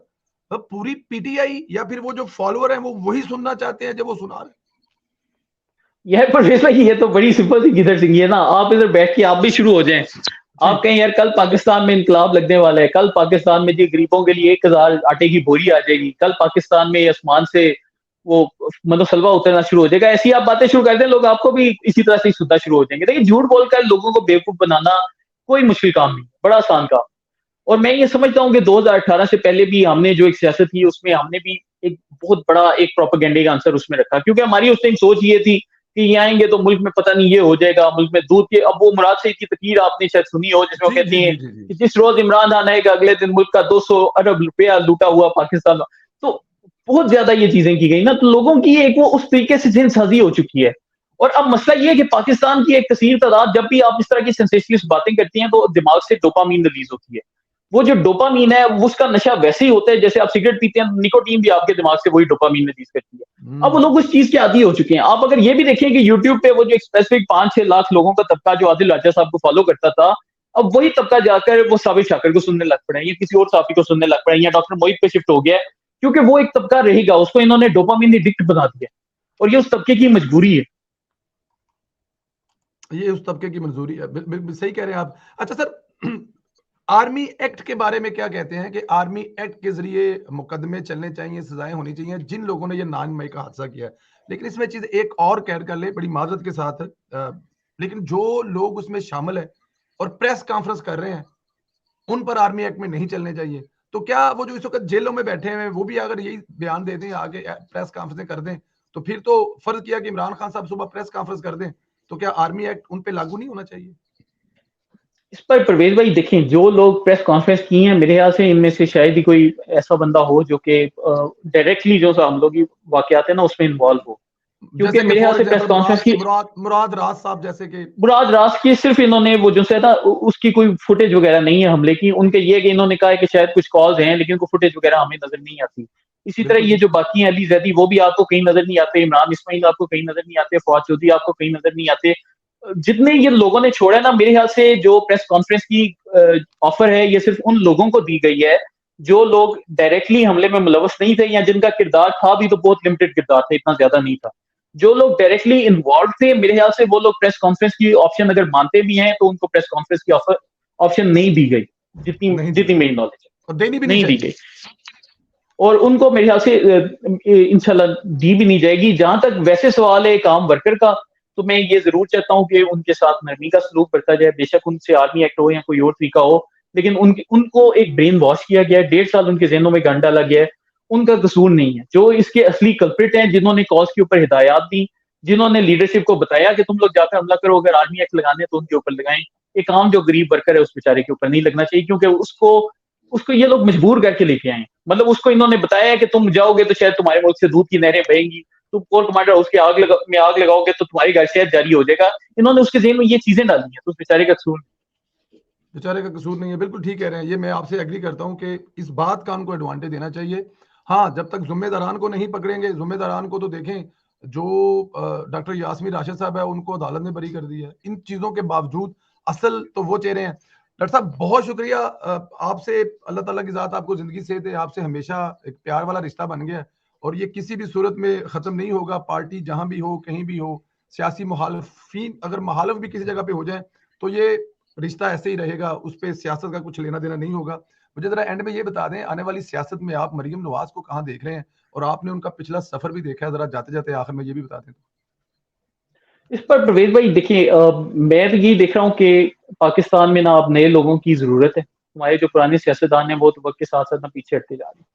पूरी पीटीआई या फिर वो जो फॉलोअर हैं वो वही सुनना चाहते हैं जो वो सुना रहे हैं? यह परवेज भाई ये तो बड़ी सिंपल सी गिदड़ सिंगी है ना, आप इधर बैठ के आप भी शुरू हो जाएं। जी। आप कहें यार कल पाकिस्तान में इनकलाब लगने वाला है, कल पाकिस्तान में जी गरीबों के लिए 1000 आटे की बोरी आ जाएगी, कल पाकिस्तान में आसमान से वो मतलब सलवा उतरना शुरू हो जाएगा, ऐसी आप बातें शुरू कर दें, लोग आपको भी इसी तरह से सुनना शुरू हो जाएंगे। देखिए झूठ बोलकर लोगों को बेवकूफ बनाना कोई मुश्किल काम नहीं, बड़ा आसान काम। और मैं ये समझता हूँ कि 2018 से पहले भी हमने जो एक सियासत की उसमें हमने भी एक बहुत बड़ा एक प्रोपेगेंडे का आंसर उसमें रखा, क्योंकि हमारी उस टाइम सोच ये थी कि ये आएंगे तो मुल्क में पता नहीं ये हो जाएगा, मुल्क में दूध के, अब वो मुराद सईद की तकरीर आपने शायद सुनी हो जिसमें वो जी, कहते जी, हैं जी, जी, जी। कि जिस रोज इमरान खान आएगा अगले दिन मुल्क का 200 अरब रुपया लूटा हुआ पाकिस्तान में। तो बहुत ज्यादा ये चीजें की गई ना, तो लोगों की एक वो उस तरीके से जिनसाजी हो चुकी है। और अब मसला ये है कि पाकिस्तान की एक कसीर तादाद जब भी आप इस तरह की सेंसेशनलिस्ट बातें करती हैं तो दिमाग से डोपामीन रिलीज होती है। वो जो डोपामीन है उसका नशा वैसे ही होता है जैसे आप सिगरेट पीते हैं, निकोटीन भी आपके दिमाग से वही डोपामीन रिलीज करती है। अब वो हम्म। लोग उस चीज के आदी हो चुके हैं। आप अगर ये भी देखें कि यूट्यूब पे वो जो एक स्पेसिफिक 5-6 लाख लोगों का तबका जो आदिल राजा साहब को फॉलो करता था, अब वही तबका जाकर वो साबिर शाकिर को सुनने लग पड़े हैं या किसी और साफी को सुनने लग पड़े हैं या डॉक्टर मोहित पे शिफ्ट हो गया है, क्योंकि वो एक तबका रहेगा, उसको इन्होंने डोपामीन एडिक्ट बना दिया और ये उस तबके की मजबूरी है। ये उस तबके की मंजूरी है। सही कह रहे हैं आप। अच्छा सर, आर्मी एक्ट के बारे में क्या कहते हैं कि आर्मी एक्ट के जरिए मुकदमे चलने चाहिए, सजाएं होनी चाहिए जिन लोगों ने ये 9 मई का हादसा किया है। लेकिन इसमें चीज एक और कैद कर ले, बड़ी माजरत के साथ लेकिन जो लोग उसमें शामिल है और प्रेस कॉन्फ्रेंस कर रहे हैं, उन पर आर्मी एक्ट में नहीं चलने चाहिए। तो क्या वो जो इस वक्त जेलों में बैठे हैं वो भी अगर यही बयान दे दें, आगे प्रेस कॉन्फ्रेंस कर दें, तो फिर तो फर्ज किया कि इमरान खान साहब सुबह प्रेस कॉन्फ्रेंस कर दें, तो क्या आर्मी एक्ट उन पे लागू नहीं होना चाहिए? इस पर परवेज भाई देखें, जो लोग प्रेस कॉन्फ्रेंस की हैं मेरे ख्याल से इनमें से शायद ही कोई ऐसा बंदा हो जो कि डायरेक्टली जो हमलों की वाकयात है ना उसमें इन्वॉल्व हो, क्योंकि जैसे कि मेरे ख्याल फॉर से प्रेस एग्जांपल कॉन्फ्रेंस की मुराद राज साहब जैसे कि मुराद राज की सिर्फ इन्होंने वो जो है ना उसकी कोई फुटेज वगैरह नहीं है हमले की, उनके ये कि इन्होंने कहा है कि शायद कुछ कॉल्स हैं लेकिन कोई फुटेज वगैरह हमें नजर नहीं आती। इसी तरह बिल्कुल ये ठीक। जो बाकी हैं अली जैदी वो भी आपको कहीं नजर नहीं आते, इमरान इस्माइल आपको कहीं नजर नहीं आते, फवाद चौधरी आपको कहीं नजर नहीं आते। जितने ये लोगों ने छोड़ा है ना, मेरे ख्याल से जो प्रेस कॉन्फ्रेंस की ऑफर है ये सिर्फ उन लोगों को दी गई है जो लोग डायरेक्टली हमले में मुलवस नहीं थे या जिनका किरदार था भी तो बहुत लिमिटेड किरदार था, इतना ज्यादा नहीं था। जो लोग डायरेक्टली इन्वॉल्व थे मेरे ख्याल से वो लोग प्रेस कॉन्फ्रेंस की ऑप्शन अगर मानते भी हैं तो उनको प्रेस कॉन्फ्रेंस की ऑप्शन नहीं दी गई, जितनी नहीं दी जितनी गई मेरी नॉलेज और देनी भी है नहीं नहीं दी चाहिए। गई। और उनको मेरे ख्याल से इंशाल्लाह दी भी नहीं जाएगी। जहां तक वैसे सवाल है एक आम वर्कर का, तो मैं ये जरूर चाहता हूँ कि उनके साथ नरमी का सलूक बरता जाए, बेशक उनसे आर्मी एक्ट हो या कोई और तरीका हो, लेकिन उनको एक ब्रेन वॉश किया गया है, 1.5 साल उनके जहनों में गंद डाला गया है। उनका कसूर नहीं है। जो इसके असली कल्प्रिट हैं, जिन्होंने कॉज के ऊपर हिदायत दी, जिन्होंने लीडरशिप को बताया कि तुम लोग जाकर हमला करो, अगर आर्मी एक्ट लगाने तो उनके ऊपर लगाएं, एक आम जो गरीब वर्कर है उस बेचारे के ऊपर नहीं लगना चाहिए, क्योंकि उसको उसको ये लोग मजबूर करके लेके आए। मतलब उसको इन्होंने बताया है कि तुम जाओगे तो शायद तुम्हारे मुल्क से दूध की नहरें बहेंगी, तुम कोर कमांडर उसके आग लगाओगे तो तुम्हारी घर शायद जारी हो जाएगा। इन्होंने उसके जहन में ये चीजें डाली हैं, तो उस बेचारे का कसूर। बेचारे का कसूर नहीं है, बिल्कुल ठीक कह रहे हैं। ये मैं आपसे एग्री करता हूं कि इस बात का उनको एडवांटेज देना चाहिए। हाँ, जब तक जिम्मेदारान को नहीं पकड़ेंगे, जिम्मेदारान को तो देखें, जो डॉक्टर यास्मीन राशिद साहब है उनको अदालत ने बरी कर दिया है। इन चीजों के बावजूद असल तो वो चेहरे हैं। डॉक्टर साहब बहुत शुक्रिया आपसे, अल्लाह ताला की जात आपको जिंदगी से दे, आपसे हमेशा एक प्यार वाला रिश्ता बन गया है और ये किसी भी सूरत में खत्म नहीं होगा। पार्टी जहां भी हो, कहीं भी हो, सियासी मुखालफीन अगर मुखालिफ भी किसी जगह पे हो जाए तो ये रिश्ता ऐसे ही रहेगा, उस पर सियासत का कुछ लेना देना नहीं होगा। मुझे जरा एंड में ये बता दें, आने वाली सियासत में आप मरियम नवाज को कहाँ देख रहे हैं और आपने उनका पिछला सफर भी देखा है, जरा जाते जाते आखिर में ये भी बता दें। इस पर परवेज भाई देखिए, मैं तो यही देख रहा हूँ कि पाकिस्तान में ना अब नए लोगों की जरूरत है। हमारे जो पुराने सियासतदान हैं वो तो वक्त के साथ साथ ना पीछे हटते जा रहे हैं।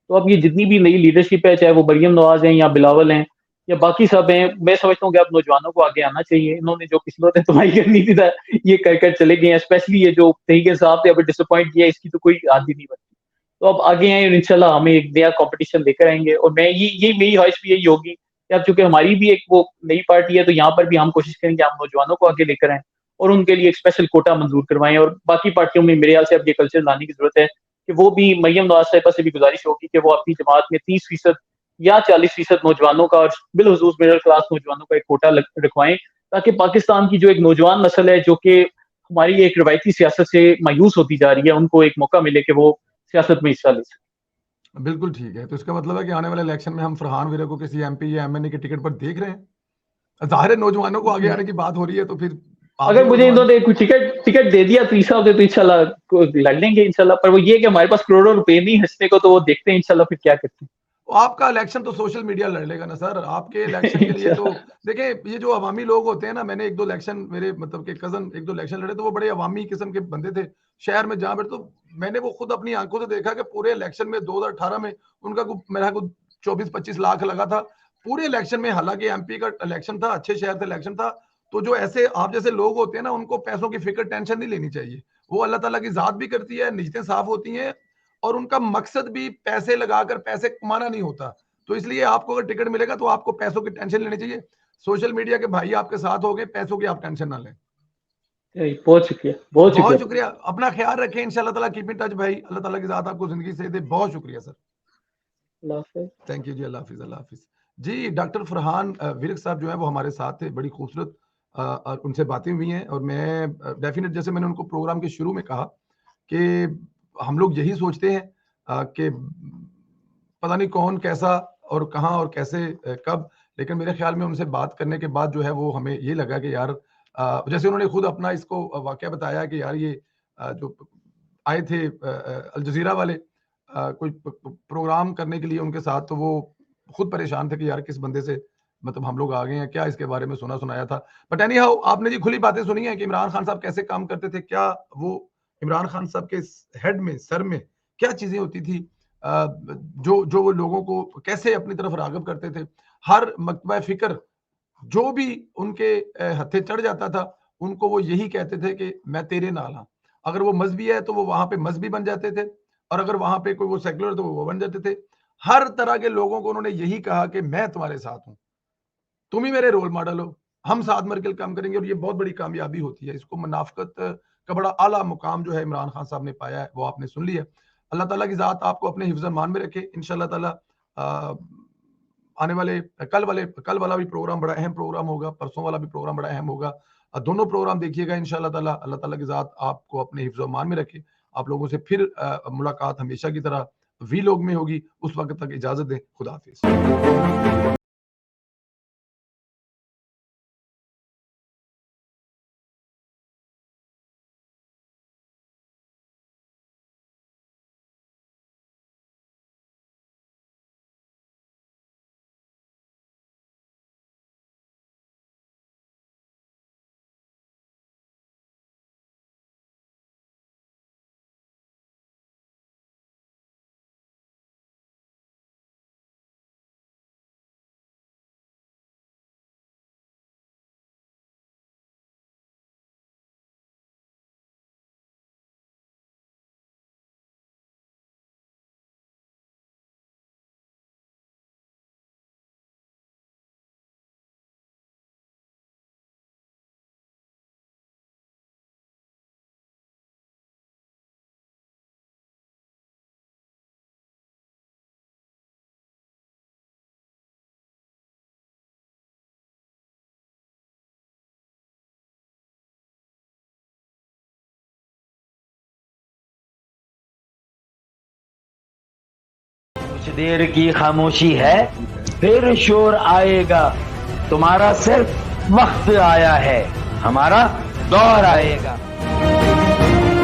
तो अब ये जितनी भी नई लीडरशिप है, चाहे वो मरियम नवाज हैं या बिलावल हैं या बाकी सब हैं, मैं समझता हूँ कि अब नौजवानों को आगे आना चाहिए। इन्होंने जो पिछले ने तुम्हारी करनी थी था ये कर चले गए हैं। स्पेशली ये जो तरीके साहब थे, अब डिसअपॉइंट किया, इसकी तो कोई आदि नहीं बनती। तो अब आगे आए और इंशाल्लाह हमें एक नया कंपटीशन लेकर आएंगे। और मैं ये मेरी ख्वाहिश भी यही होगी कि अब चूंकि हमारी भी एक वो नई पार्टी है, तो यहाँ पर भी हम कोशिश करेंगे हम नौजवानों को आगे लेकर आएं और उनके लिए एक स्पेशल कोटा मंजूर करवाएं। और बाकी पार्टियों में मेरे ख्याल से अब ये कल्चर लाने की जरूरत है कि वो भी, मरियम नवाज साहिबा से भी गुजारिश होगी कि वो अपनी जमात में 30% या 40% नौजवानों का और बिलखुसूस मिडिल क्लास नौजवानों का एक कोटा रखवाएं, ताकि पाकिस्तान की जो एक नौजवान नस्ल है जो कि हमारी एक रवायती सियासत से मायूस होती जा रही है, उनको एक मौका मिले कि वो सियासत में हिस्सा ले सके। बिल्कुल ठीक है। तो इसका मतलब है कि आने वाले इलेक्शन में हम फरहान वीरे को किसी एमपी या एमएनए के टिकट पर देख रहे हैं। जाहिर है नौजवानों को आगे आने की बात हो रही है, तो फिर आप भी अगर मुझे नौजवान। इन्होंने कुछ टिकट दे दिया तो हिसाब से तो इंशाल्लाह लड़ लेंगे इंशाल्लाह। पर वो ये कि हमारे पास करोड़ों रुपए नहीं हंसने को, तो वो देखते हैं इंशाल्लाह फिर क्या करते आपका इलेक्शन तो सोशल मीडिया लड़ लेगा ना सर, आपके इलेक्शन हैं। के लिए तो इंशाल्लाह। देखिए, ये जो अवामी लोग होते हैं ना, मैंने एक दो इलेक्शन, मेरे मतलब के कजन एक दो इलेक्शन लड़े, तो वो बड़े अवामी किस्म के बंदे थे शहर में जहां बैठे। तो मैंने वो खुद अपनी आंखों से देखा कि पूरे इलेक्शन में 2018 में उनका मेरा को 24-25 लाख लगा था पूरे इलेक्शन में। हालांकि एमपी का इलेक्शन था, अच्छे शहर से इलेक्शन था। तो जो ऐसे आप जैसे लोग होते हैं ना, उनको पैसों की फिक्र टेंशन नहीं लेनी चाहिए। वो अल्लाह ताला की जात भी करती है, नीयतें साफ होती हैं और उनका मकसद भी पैसे लगाकर पैसे कमाना नहीं होता। तो इसलिए आपको अगर टिकट मिलेगा तो आपको पैसों की टेंशन लेनी चाहिए। सोशल मीडिया के भाई आपके साथ हो गए, पैसों की आप टेंशन ना लें। बहुत शुक्रिया, बहुत बहुत शुक्रिया। शुक्रिया, अपना ख्याल रखें, इंशाल्लाह ताला कीप इन टच भाई। अल्लाह ताला की जात आपको जिंदगी से दे। बहुत शुक्रिया सर। अल्लाह हाफिज। थैंक यू जी, अल्लाह हाफिज, अल्लाह हाफिज। जी, डॉक्टर फरहान विरक साहब जो है वो हमारे साथ थे, बड़ी खूबसूरत उनसे बातें हुई हैं। और मैं डेफिनेट, जैसे मैंने उनको प्रोग्राम के शुरू में कहा कि हम लोग यही सोचते हैं कि पता नहीं कौन कैसा और कहाँ और कैसे कब, लेकिन मेरे ख्याल में उनसे बात करने के बाद जो है वो हमें ये लगा कि यार जैसे उन्होंने खुद अपना इसको वाकया बताया कि यार ये जो आए थे अल जजीरा वाले कोई प्रोग्राम करने के लिए उनके साथ, तो वो खुद परेशान थे कि यार किस बंदे से मतलब हम लोग आ गए हैं, क्या इसके बारे में सुना सुनाया था। बट एनी हाउ आपने जी खुली बातें सुनी है कि इमरान खान साहब कैसे काम करते थे, क्या वो इमरान खान साहब के हेड में, सर में क्या चीजें होती थी, जो जो वो लोगों को कैसे अपनी तरफ राग़िब करते थे। हर मकतबा फिक्र जो भी उनके हत्थे चढ़ जाता था, उनको वो यही कहते थे कि मैं तेरे नाल हाँ। अगर वो मजहबी है तो वो वहां पे मजहबी बन जाते थे, और अगर वहां पे कोई वो सेकुलर तो वो बन जाते थे। हर तरह के लोगों को उन्होंने यही कहा कि मैं तुम्हारे साथ हूं, तुम ही मेरे रोल मॉडल हो, हम साथ मिलकर काम करेंगे। और ये बहुत बड़ी कामयाबी होती है। इसको मुनाफिकत का बड़ा आला मुकाम जो है इमरान खान साहब ने पाया है, वो आपने सुन लिया। अल्लाह ताला की ज़ात आपको अपने हिफ्ज़ मान में रखे इंशाअल्लाह ताला। आने वाले कल वाला भी प्रोग्राम बड़ा अहम प्रोग्राम होगा, परसों वाला भी प्रोग्राम बड़ा अहम होगा। दोनों प्रोग्राम देखिएगा इंशाअल्लाह ताला। अल्लाह ताला की ज़ात आपको अपने हिफ्ज़ मान में रखे। आप लोगों से फिर मुलाकात हमेशा की तरह वीलॉग में होगी। उस वक्त तक इजाज़त दें। खुदा हाफिज़। कुछ देर की खामोशी है, फिर शोर आएगा। तुम्हारा सिर्फ वक्त आया है, हमारा दौर आएगा।